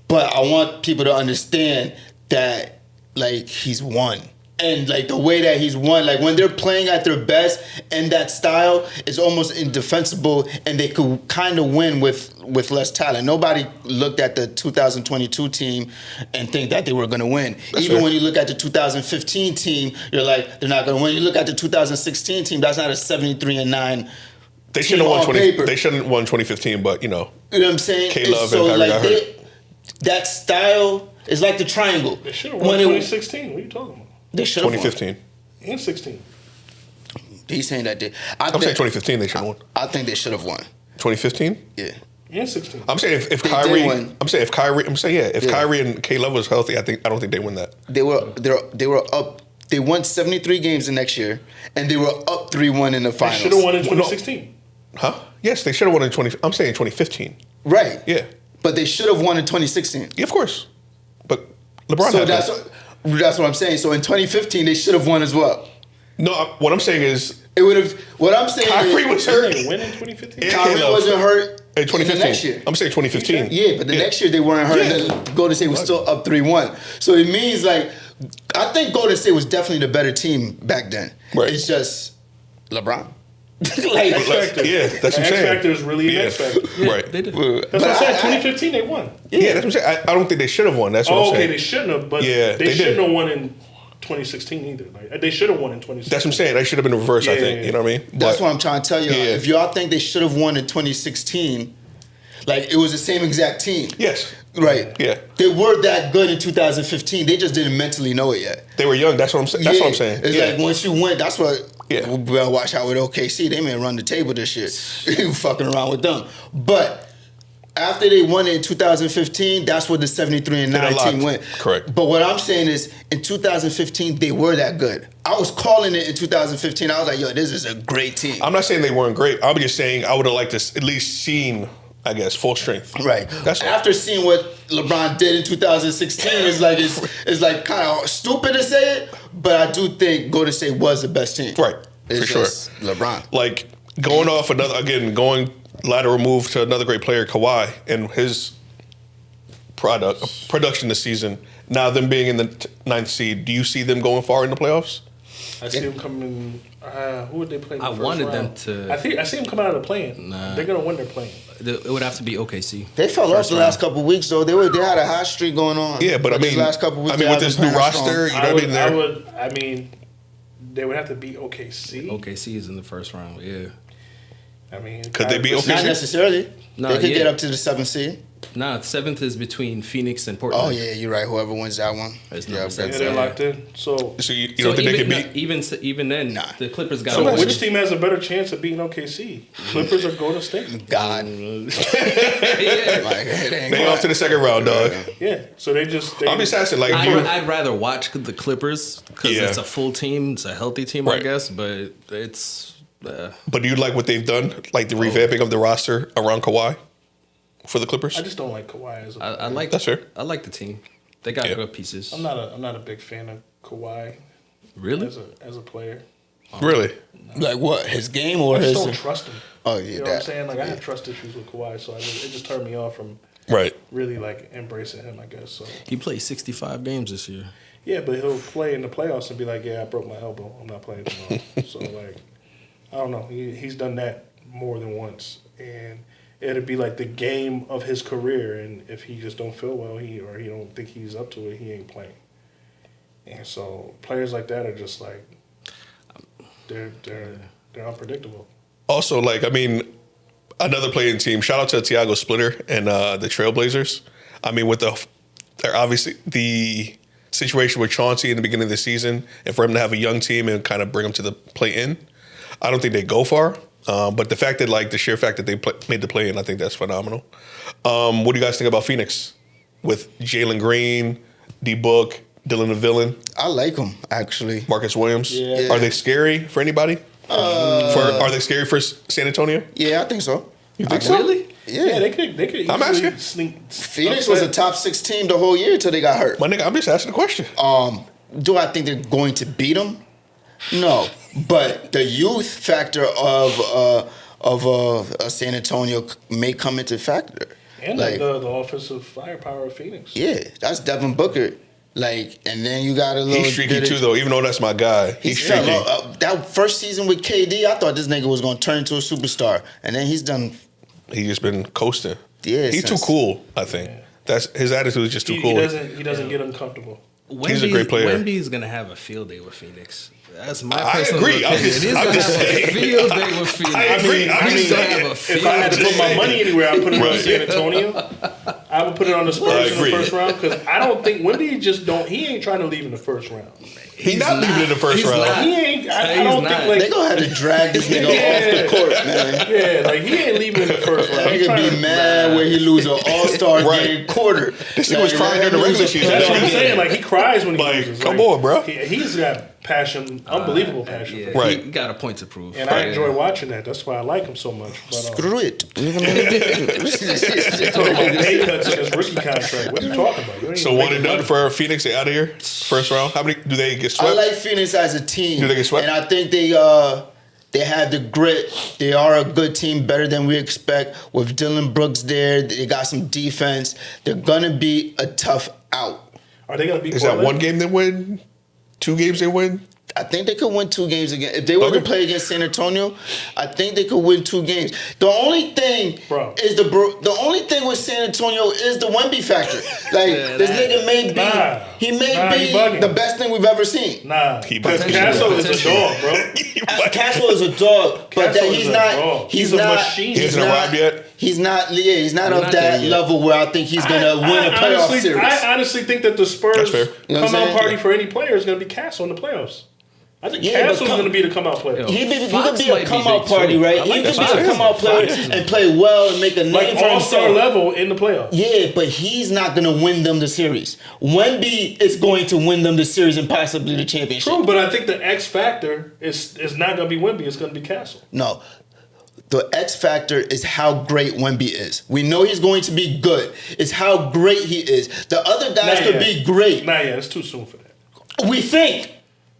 But I want people to understand that, like, he's won. And like the way that he's won, like when they're playing at their best and that style is almost indefensible, and they could kind of win with less talent. Nobody looked at the 2022 team and think that they were going to win. Even fair. when you look at the 2015 team, you're like, they're not going to win. You look at the 2016 team, that's not a 73-9. They should have team won on 20. paper. They shouldn't have won 2015, but You know what I'm saying? K-Love And and Kyrie got that style is like the triangle. They should have won When 2016. What are you talking about? They should have 2015. And 16. He's saying that they. I'm saying 2015 they should have won. I think they should have won. 2015? Yeah. And 16. I'm saying if They Kyrie, did win. if Yeah. Kyrie and K Love was healthy, I don't think they win that. They were up. They won 73 games the next year, and they were up 3-1 in the They finals. should have won in 2016. Huh? Yes, they should have won in 20. I'm saying 2015. Right. Yeah. But they should have won in 2016. Yeah, of course. But LeBron So had that's that. that's what I'm saying. So in 2015 they should have won as well. No, what I'm saying is It would have. What I'm saying Kyrie is, was Didn't hurt they win in 2015? Yeah. Kyrie K-Love. wasn't hurt in 2015. the next year. I'm saying 2015. Yeah, but the next year they weren't hurt. Yeah. And then Golden State was still up 3-1. So it means like I think Golden State was definitely the better team back then. Right. It's just LeBron. X like, Factor. Yeah, that's what I'm The X saying. Factor is really an Yeah. X Factor. Yeah, Right. They did. That's but what I said. I- 2015 they won. Yeah, that's what I'm saying. I don't think they should have won. That's what Oh, I'm okay, saying. they shouldn't have, but Yeah, they they shouldn't did. have won in 2016 either. Like they should have won in 2016. That's what I'm saying. They should have been reversed, I Yeah, think. yeah, You know what I mean? That's But- what I'm trying to tell you. Yeah. If y'all think they should have won in 2016, like it was the same exact team. Yes. Right. Yeah. They were that good in 2015. They just didn't mentally know it yet. They were young. That's what I'm saying. That's what I'm saying. It's Yeah. like once you win, that's what. Yeah. We better watch out with OKC. They may run the table this year. You fucking around with them. But after they won it in 2015, that's what the 73-9 They team unlocked. went. Correct. But what I'm saying is, in 2015, they were that good. I was calling it in 2015. I was like, yo, this is a great team. I'm not saying they weren't great. I'm just saying I would have liked to at least seen, I guess, full strength. Right. That's all. After seeing what LeBron did in 2016, it's like kind of stupid to say it, but I do think Golden State was the best team. Right. It's For sure. just LeBron. Like going off going lateral move to another great player, Kawhi, and his production this season. Now them being in the ninth seed, do you see them going far in the playoffs? I see them coming. Who would they play? In the I first wanted them round? to- I see them coming out of the play-in. Nah. They're gonna win their play-in. It would have to be OKC. They fell off the last couple of weeks though. They had a hot streak going on. Yeah, but I these mean, last couple of weeks, they with haven't this new been that strong. roster, you know what I mean? I mean, they would have to beat OKC. OKC is in the first round. Yeah. I mean, Could they beat listen, OKC? Not necessarily. No, they could yeah. get up to the 7th seed. Nah, 7th is between Phoenix and Portland. Oh yeah, you're right. Whoever wins that one, It's yeah, number that's seven. Yeah, they're locked in. So So you So don't think they could beat? even then, Nah. the Clippers got. So to which team has a better chance of beating OKC? Clippers or Golden State? God. Yeah. Like, it ain't They going- off to the second round, dog. Yeah. So they I'm just asking, like, I'd rather watch the Clippers because Yeah. it's a full team, it's a healthy team, I Right. guess. But it's but do you like what they've done, like the revamping of the roster around Kawhi for the Clippers? I just don't like Kawhi as a I like That's fair. I like the team. They got Yeah. good pieces. I'm not a big fan of Kawhi Really? as a player. Really? Like what? His game or I just his? don't trust him. Oh yeah, You know what I'm that. saying? Like I have trust issues with Kawhi, so it just turned me off from Right. really like embracing him, I guess. So He played 65 games this year. yeah, but he'll play in the playoffs and be like, "Yeah, I broke my elbow. I'm not playing tomorrow." So like, I don't know. He's done that more than once, and it'd be like the game of his career. And if he just don't feel well, he don't think he's up to it, he ain't playing. And so players like that are just like they're unpredictable. Also, like, I mean, another playing team. Shout out to Thiago Splitter and the Trailblazers. I mean, with they're obviously the situation with Chauncey in the beginning of the season, and for him to have a young team and kind of bring them to the play-in, I don't think they go far. But the fact that, like, the sheer fact that they made the play-in, I think that's phenomenal. What do you guys think about Phoenix with Jalen Green, D Book, Dylan the Villain, I like him actually. Marcus Williams? Yeah. Are they scary for anybody? Are they scary for San Antonio? Yeah, I think so. You think so? Really? Yeah. They could I'm easily asking. sneak. Phoenix was a top 6 team the whole year until they got hurt. My nigga, I'm just asking a question. Do I think they're going to beat them? No, but the youth factor of San Antonio may come into factor. And like, the offensive firepower of Phoenix. yeah, that's Devin Booker. Like, and then you got a little. He's streaky bit of- too, though. Even though that's my guy, he's Yeah, streaky. that first season with KD, I thought this nigga was going to turn into a superstar, and then he's done. He's just been coasting. Yeah, he's too since- cool. I think that's his attitude is just too He cool. doesn't get uncomfortable. He's a great player. Wemby's gonna have a field day with Phoenix. That's my I personal agree. opinion. I'm just He's gonna have saying. a field day with Phoenix. I agree. I'm He's just gonna saying. have a If field I had to day. put my money anywhere, I'd put it on Right. San Antonio. I would put it on the Spurs in the agree. first round because I don't think Wemby just don't. He ain't trying to leave in the first round. He's not leaving in the first He's round. not. He ain't. I He's don't not. think like. They gonna have to drag this nigga off the court, man. Yeah, like he ain't leaving in the first round. He Nigga trying be to- mad when he lose an All-Star Right. game quarter. This nigga was crying during the regular season. That's what I'm saying. Like he cries when he Like, loses. come Like, on, bro. He's got passion, unbelievable passion. Yeah, For Right. He got a point to prove. And I enjoy watching that. That's why I like him so much. But, Screw it. talking about pay cuts in his rookie contract. What are you talking about? You ain't So even one making and done money. for Phoenix. They out of here. First round. How many do they get I swept? like Phoenix as a team. Do they get swept? And I think they have the grit. They are a good team, better than we expect. With Dylan Brooks there, they got some defense. They're gonna be a tough out. Are they going to beat Is that Portland? one game they win? 2 games they win? I think they could win 2 games again. If they were to Okay. play against San Antonio, I think they could win 2 games. The only thing Bro. is the only thing with San Antonio is the Wemby factor. Like this nigga may be he Nah, may he be bugging. the best thing we've ever seen. Nah, He because bugging. Castle is a Potential. dog, bro. Castle is a dog, but Castle that is he's a not. dog. He's He's a not. machine. He hasn't not- arrived yet? He's not. Yeah, he's not We're of not that there yet. level where I think he's gonna win a playoff honestly, series. I honestly think that the Spurs That's fair. You know what I'm come out saying? party for any player is going to be Castle in the playoffs. I think Yeah, but Castle's come- going to be the come out player. Yo, he could Fox be a might be come out big, party, too. right? I He like could be Fox. a come out player and play well and make a name Like for all star himself. level in the playoffs. Yeah, but he's not gonna win them the series. Wemby is going to win them the series and possibly the championship. True, but I think the X factor is not going to be Wemby. It's going to be Castle. No. The X factor is how great Wemby is. We know he's going to be good. It's how great he is. The other guys Not could yet. be great. Nah, yeah, it's too soon for that. We think.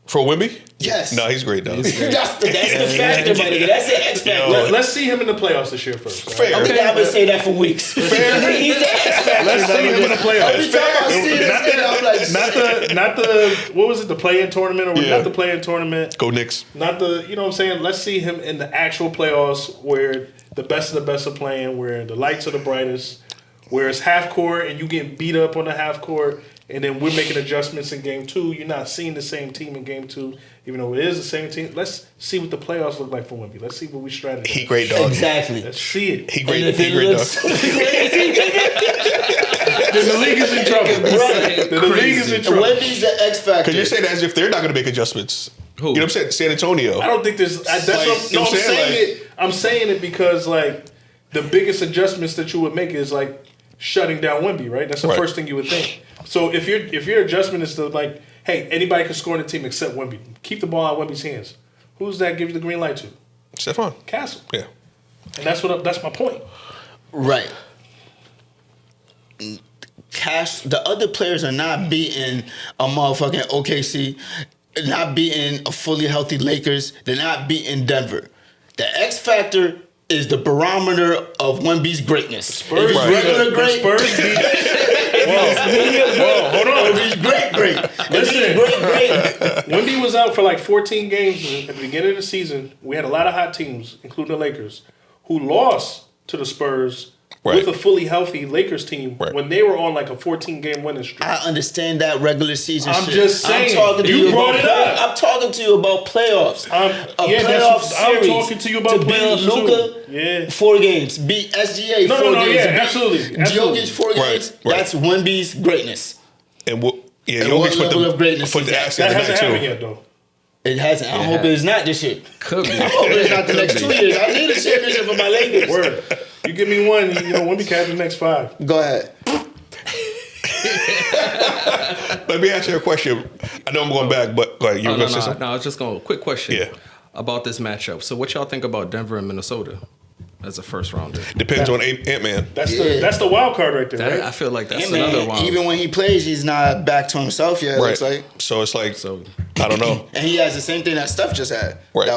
For Wemby? Yes. No, he's great, though. That's the factor, my nigga. That's the X factor. Let's see him in the playoffs this year first. all right? Fair. Okay, I've been saying that for weeks. Fair. He's the X factor. Let's see him in the playoffs. Every time I see this nigga, I'm like, Not the what was it, the play-in tournament or Yeah. not the play-in tournament? Go Knicks. Not the, you know what I'm saying? Let's see him in the actual playoffs where the best of the best are playing, where the lights are the brightest, where it's half court and you get beat up on the half court and then we're making adjustments in game 2. You're not seeing the same team in game 2, even though it is the same team. Let's see what the playoffs look like for Wemby. Let's see what we strategize. He great dog. Exactly. Let's see it. He great And if it dog. looks Then the league is in trouble. Right. Then the league is in trouble. Wemby's the X factor. Because you're saying as if they're not going to make adjustments. Who? You know what I'm saying? San Antonio. I don't think there's. That's Like, what, you know no, what I'm saying? it. I'm saying it because like the biggest adjustments that you would make is like shutting down Wemby, right? That's the Right. first thing you would think. So if your adjustment is to like, hey, anybody can score in the team except Wemby. Keep the ball out of Wemby's hands. Who's that? Give you the green light to? Stephon. Castle. Yeah. And that's my point. Right. Cash. The other players are not beating a motherfucking OKC, not beating a fully healthy Lakers. They're not beating Denver. The X factor is the barometer of Wemby's greatness. Spurs If he's Right. regular The great, Spurs beat. Whoa, hold on. if he's great, great. If Listen. he's great. Wemby was out for like 14 games at the beginning of the season. We had a lot of hot teams, including the Lakers, who lost to the Spurs Right. with a fully healthy Lakers team Right. when they were on like a 14-game winning streak. I understand that regular season I'm shit. just saying. I'm talking to You you brought about it up. I'm talking to you about playoffs. Yeah, playoff that's what I'm series talking to you about. to beat playoffs too. Luka, Yeah. 4 games. Beat SGA, No, 4 no, games. yeah, beat absolutely. Jokic, 4 Right, games. right. That's Wemby's greatness. And what? Yeah, And you what always put level of the greatness put is the that? ass That in the hasn't back happened too. yet, though. It hasn't. I hope it's not this year. Could be. I hope it's not the next 2 years. I need a championship for my Lakers. Word. You give me one, Wemby can have the next 5. Go ahead. Let me ask you a question. I know I'm going back, but go ahead. You were going to say something? No, I was just going to quick question. Yeah. About this matchup. So, what y'all think about Denver and Minnesota as a first rounder? Depends on Ant-Man. That's the wild card right there, That, right? I feel like that's Hey, man, another one. even when he plays, he's not back to himself yet. It Right. looks like. So it's like, So, I don't know. And he has the same thing that Steph just had. Right.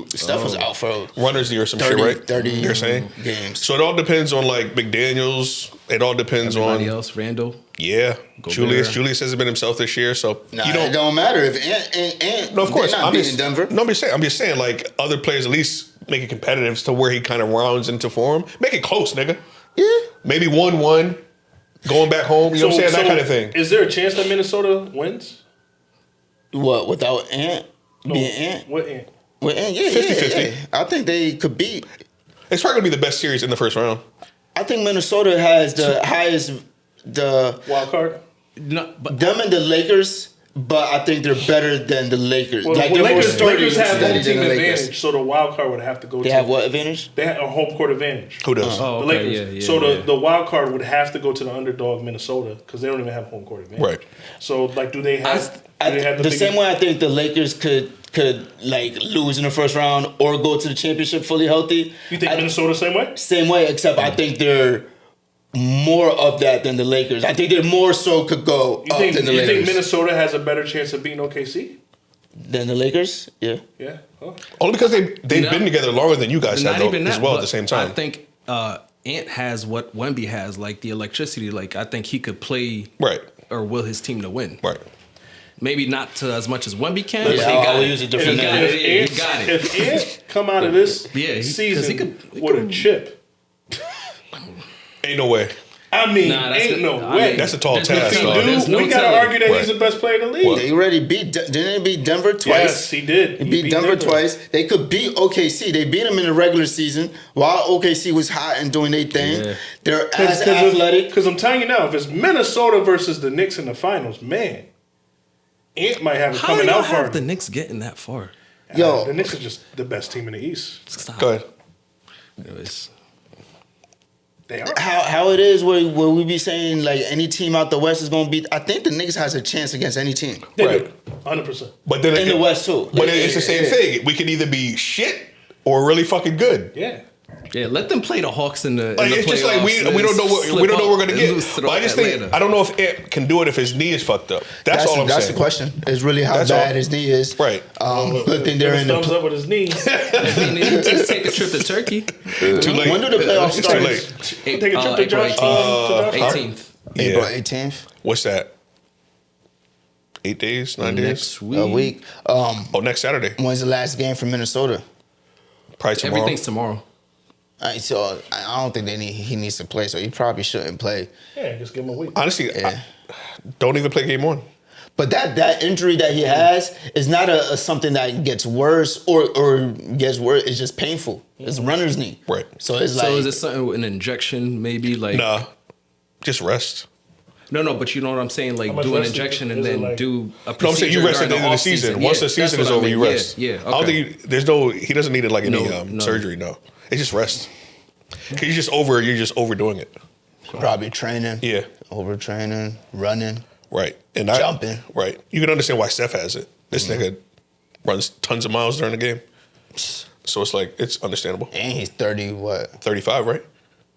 Steph was out for Runners or some 30, shit, right? 30 You're saying? games. So it all depends on like McDaniels. It all depends everybody on else, Randall. yeah. Gobert. Julius hasn't been himself this year, so Nah, you it don't. don't matter if Ant No, of course. they're not I'm beating just Denver. No, I'm just saying like other players at least make it competitive to where he kind of rounds into form. Make it close, nigga. Yeah. Maybe 1-1, going back home. You know what I'm saying? That kind of thing. Is there a chance that Minnesota wins? What, without Ant? No. Being Ant? What Ant? With Ant, yeah, 50-50. yeah. I think they could beat. It's probably gonna be the best series in the first round. I think Minnesota has the highest, Wild card? No, but them and the Lakers, but I think they're better than the Lakers. Well, they're more Lakers sturdy have than home team the Lakers. advantage, so the wild card would have to go They to. have what advantage? They have a home court advantage. Who does? Oh, The okay, Lakers. yeah, So yeah. the wild card would have to go to the underdog Minnesota because they don't even have home court advantage. Right. So like, do they have? do they have The biggest- same way I think the Lakers could like lose in the first round or go to the championship fully healthy. You think Minnesota same way? Same way, except I think they're more of that than the Lakers. I think they're more so could go You up think than the you Lakers. think Minnesota has a better chance of beating OKC? Than the Lakers? Yeah. Yeah. Oh. Only because they've No. been together longer than you guys have, not though, even that, as well at but the same time. I think Ant has what Wemby has, like the electricity. Like I think he could play Right. or will his team to win. Right. Maybe not to as much as Wemby can, but Yeah, he got I'll it. use a He different got name. it. Yeah, he got it. If Ant come out of this Yeah, 'cause season he could- with a chip, Ain't no way. I mean, Nah, that's ain't good. no I way. mean, That's a tall there's no task, telling. dog. There's Dude, no we gotta telling. argue that Right. he's the best player in the league. They already didn't they beat Denver twice? Yes, he did. They beat Denver twice. They could beat OKC. They beat them in the regular season while OKC was hot and doing their thing. Yeah. They're as athletic. Because I'm telling you now, if it's Minnesota versus the Knicks in the finals, man, Ant might have a How do coming y'all out have party. the Knicks getting that far? Yo. The Knicks are just the best team in the East. Stop. Go ahead. Anyways. They are. How it is where we be saying like any team out the West is gonna beat. I think the Knicks has a chance against any team They Right. do. 100%. But then in the West too. But it's the same thing. We could either be shit or really fucking good. Yeah. Yeah, let them play the Hawks in the. Like in the it's just like we playoffs don't know what and we don't know what we're slip gonna up and lose get. to But I just think Atlanta. I don't know if Ant can do it if his knee is fucked up. That's all I'm that's saying. the question. Is really how That's bad all. his knee is. Right. Good thing they're in Thumbs the. up with his knee. I mean, he just take a trip to Turkey. Too late. When do the playoffs It's start? too late. Take a trip to April Josh. to Josh Hart. 18th. April Yeah. 18th, What's that? 8 days, 9 days. Next week. a week. Oh, next Saturday. When's the last game for Minnesota? Probably tomorrow. Everything's tomorrow. So I don't think he needs to play. So he probably shouldn't play. Yeah, just give him a week. Honestly, Yeah. don't even play game one. But that injury that he has is not a something that gets worse or gets worse. It's just painful. It's a runner's knee. Right. So it's like. So is it something with an injection, maybe like? Nah, just rest. No, but you know what I'm saying? Like much do an rest injection is and it then like- do a procedure. No, I'm saying you rest at the end of the off season. Once the Yeah, season that's is what I over, you mean. rest. Yeah, okay. I don't think he doesn't need it like any No. surgery. No, it's just rest. 'Cause you're just overdoing it. Probably training. Yeah. Overtraining, running. Right. And Jumping. Right. You can understand why Steph has it. This nigga runs tons of miles during the game. So it's like, it's understandable. And he's 30, what? 35, right?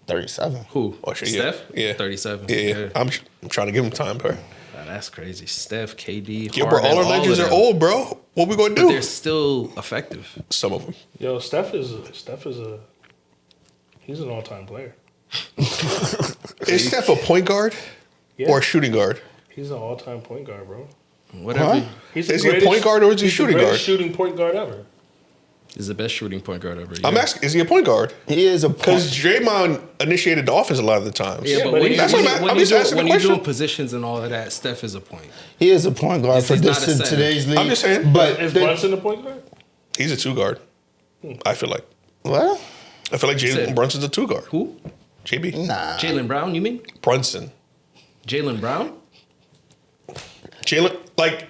37. Who? Oh, shit, Steph? yeah. 37. Yeah. I'm trying to give him time, bro. Nah, that's crazy. Steph, KD, Yeah, bro, Harden, all our legends of are them. old, bro. What we gonna But they're do? still effective. Some of them. Yo, he's an all-time player. Is Steph a point guard Yeah. or a shooting guard? He's an all-time point guard, bro. Whatever. Huh? He's Is he a point guard or is he he's shooting the guard? greatest shooting point guard ever. He's the best shooting point guard ever. I'm yeah. asking, is he a point guard? He is a Because point. Draymond initiated the offense a lot of the times. Yeah, Yeah, but but when, he's- you, That's when, what you, I'm- when, I'm you just doing, asking when the you're question. doing positions and all of that, Steph is a point. He is a point guard He's for not a center. today's league. I'm just saying. But Is the- Brunson a point guard? He's a two guard. I feel like. what? I feel like Jalen Said- Brunson's a two guard. Who? JB. Nah. Jalen Brown, you mean? Brunson. Jalen Brown? Jalen, like,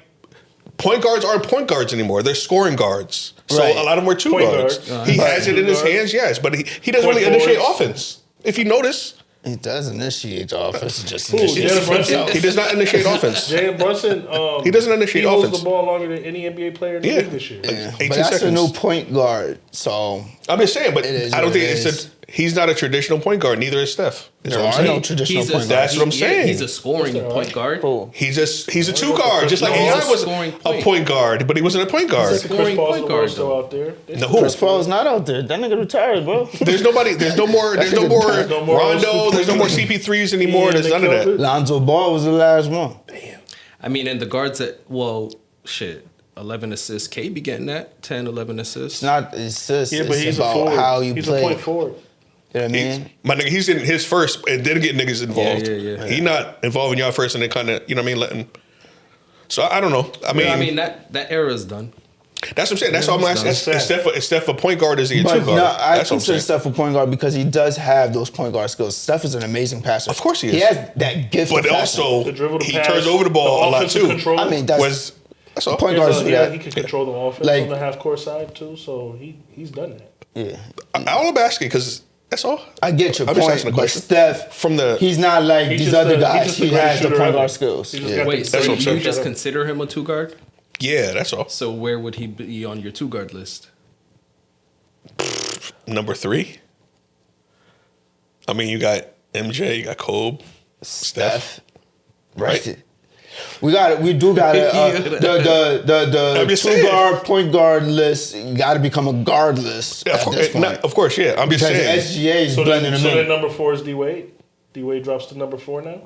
point guards aren't point guards anymore. They're scoring guards. So Right. a lot of them are two Point guards. guards. He has it in his Two guards. hands, yes, but he doesn't Point really initiate forwards. offense. If you notice, He does initiate the offense. Just Who? initiates Jalen Brunson? himself. he does not initiate offense. Jalen Brunson, He doesn't initiate he holds offense. the ball longer than any NBA player in the Yeah. league this year. Yeah. 18 But that's seconds. a new point guard. So I'm just saying, but It is I don't what think it it's is. he's not a traditional point guard. Neither is Steph. Is there what I'm are no saying. traditional He's a, point That's guards. what I'm saying. He's a scoring That's all point right. guard. Cool. He's a two guard, just like No, AI he's a was scoring a point. point guard, but he wasn't a point guard. Chris Scoring Paul's point the guard, world still though. out there. They No, still- Chris Paul's not out there. That nigga retired, bro. There's nobody. There's no more No more Rondo. There's no more CP3s anymore. Yeah, There's they none of killed that. it. Lonzo Ball was the last one. I mean, and the guards that, well, shit, 11 assists. KB getting that? 10, 11 assists. It's not assists. Yeah, but it's he's a about forward. how you he's play. a point forward. You know what I mean? My nigga, he's in his first and then get niggas involved. Yeah. He not involving y'all first and then kind of, you know what I mean, letting. So I don't know. I mean, that era is done. that's what I'm saying. That's all I'm asking. That's sad. Is Steph a point guard? Or is he a But two guard? no, I That's what I'm consider saying. Steph a point guard because he does have those point guard skills. Steph is an amazing passer. Of course he is. He has that gift. But of passing. also, The dribble, the he pass, turns over the ball a lot offensive too. Control. I mean, that's That's all. point guards do yeah, that. he can control the offense Like- on the half court side too. So he's done that. Yeah, All I'm asking because that's all. I get your I'm just point. asking a But question. Steph, From the- he's not like He's these just other the- guys. he's just He the has greatest the shooter point ever. guard skills. He just Yeah. got Wait, so That's what I'm you saying. just consider him a two guard? Yeah, that's all. So where would he be on your two guard list? Number 3. I mean, you got MJ, you got Kobe, Steph. Right. We do got the I'm just two saying. guard point guard list. Got to become a guard list Yeah, at this point. of course, yeah. I'm just Because saying. SGA is So blending then, them in. number 4 is D Wade. D Wade drops to number 4 now.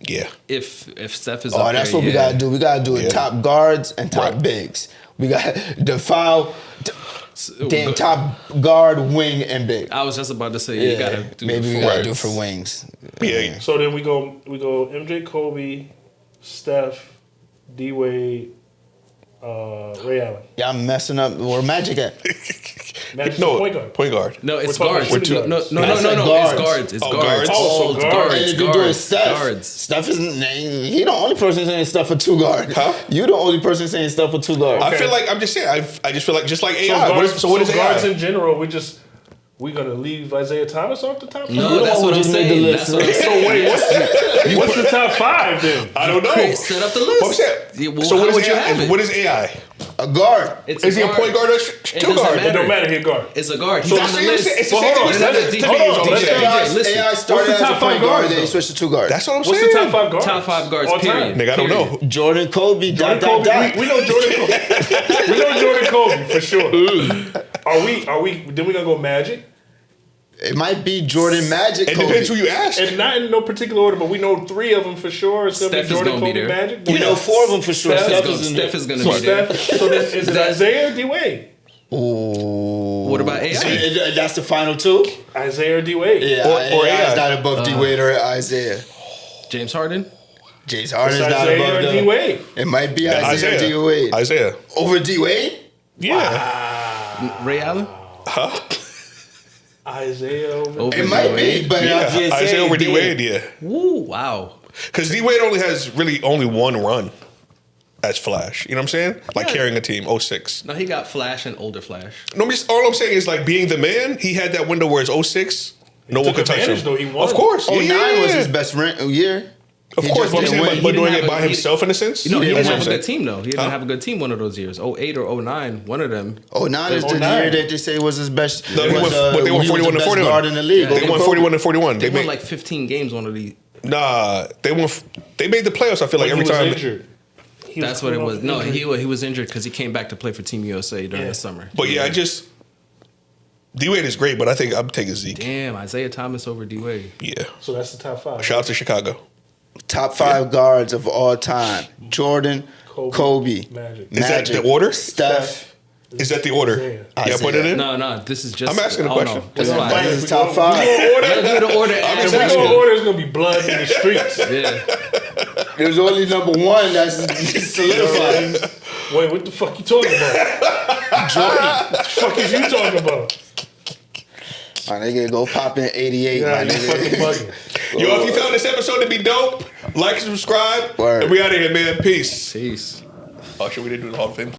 Yeah. If Steph is Oh, up that's there, what we yeah. gotta do. We gotta do it Yeah. top guards and top Right. bigs. We got the foul, So, then top guard, wing, and big. I was just about to say you gotta do maybe the we gotta Right. do for wings. Yeah. So then we go MJ, Kobe, Steph, D Wade, Ray Allen. Y'all messing up where Magic at? Magic's No, a point guard. Point guard. No, it's We're talking guards. shooting No, guards. no, I no, said no, no. guards. It's guards. It's Oh, guards. guards? Oh, so guards. And if you do it, Guards. Steph. Guards. Steph isn't. He the only person saying stuff for two guard. Huh? You the only person saying stuff for two guard. I Okay. feel like I'm just saying. I just feel like just like So AI. guards, What is guards AI? in general, we're gonna leave Isaiah Thomas off the top 5? No, You that's don't what I'm just made the saying. list. That's what I'm So saying. wait, what's the top 5 then? I don't know. Chris, set up the list. What I'm saying. Yeah, well, So how what would is you AI? have it? What is AI? A guard. It's Is he a point guard or It two doesn't guard? matter. It don't matter. He a guard. It's a guard. He's So on the that's- list. it's the Well, same hold thing on, with let's- Steph. hold on, let's DJ. go. listen. AI started the as a top point five guard, guards, then he though? switched to two guard. That's what I'm What's saying. the top 5 guards? Top 5 guards, All time. period. Nigga, I don't know. Jordan, Kobe, Jordan dot, Kobe. dot, dot. We know Jordan Kobe. We know Jordan Kobe for sure. Are we? Then we gonna go Magic? It might be Jordan Magic. It Kobe. depends who you ask. And not in no particular order, but we know 3 of them for sure. It's gonna Steph be is Jordan, gonna be Kobe, there. Magic. We know 4 of them for sure. Steph Steph is is in Steph there. is gonna So be there. Steph. So then is it That- Isaiah or D Wade? Ooh. What about AI? That's the final two? Isaiah or D Wade. Yeah, Or AI AI. is not above D Wade or Isaiah. James Harden? James Harden It's is not Isaiah above or D them. Wade. It might be Isaiah or D Wade. Isaiah. Over D Wade? Yeah. Ray Allen? Huh? Isaiah over. It might be, but I'm Yeah. just saying. Isaiah over D Wade, yeah. Woo, wow. Because D Wade only has really only one run as Flash. You know what I'm saying? Like Yeah. carrying a team, 06. No, he got Flash and older Flash. No, all I'm saying is like being the man, he had that window where it's 06. No one took could touch him. advantage, though. He won. Of course. 09 was his best year. Of He course, just but I'm didn't saying, win. but He doing didn't it by have a- himself in a sense. No, he That's didn't what have I'm a good saying. team, though. He didn't have a good team one of those years. 08 or 09, one of them. 09 is the 09. year that they say was his best. No, he won- but they won he was 41 the to best 41. guard in the league. They won 41 to 41. They They won made like 15 games one of these. nah. They won. They made the playoffs. I feel like When every he was time. injured. He That's what it coming was. off No, injury. he was injured because he came back to play for Team USA during Yeah. the summer. But yeah, I just D Wade is great, but I think I'm taking Zeke. Damn, Isaiah Thomas over D Wade. Yeah. So that's the top five. Shout out to Chicago. Top 5 guards of all time: Jordan, Kobe, Magic. Is that the order? Steph. Is that the order? Isaiah. Yeah, put it in. No, this is just. I'm asking a I don't question. know. That's We're gonna fine. fight. This is top 5. Let's do the order. If just we asking. go order, it's gonna be blood in the streets. Yeah. There's only number 1 that's solidified. Wait, what the fuck you talking about? Jordan. What the fuck is you talking about? My nigga, go pop in 88, Yeah, my you fucking nigga. bugging. Yo, if you found this episode to be dope, like and subscribe. Word. And we out of here, man. Peace. Peace. Oh, shit, we didn't do the Hall of Fame.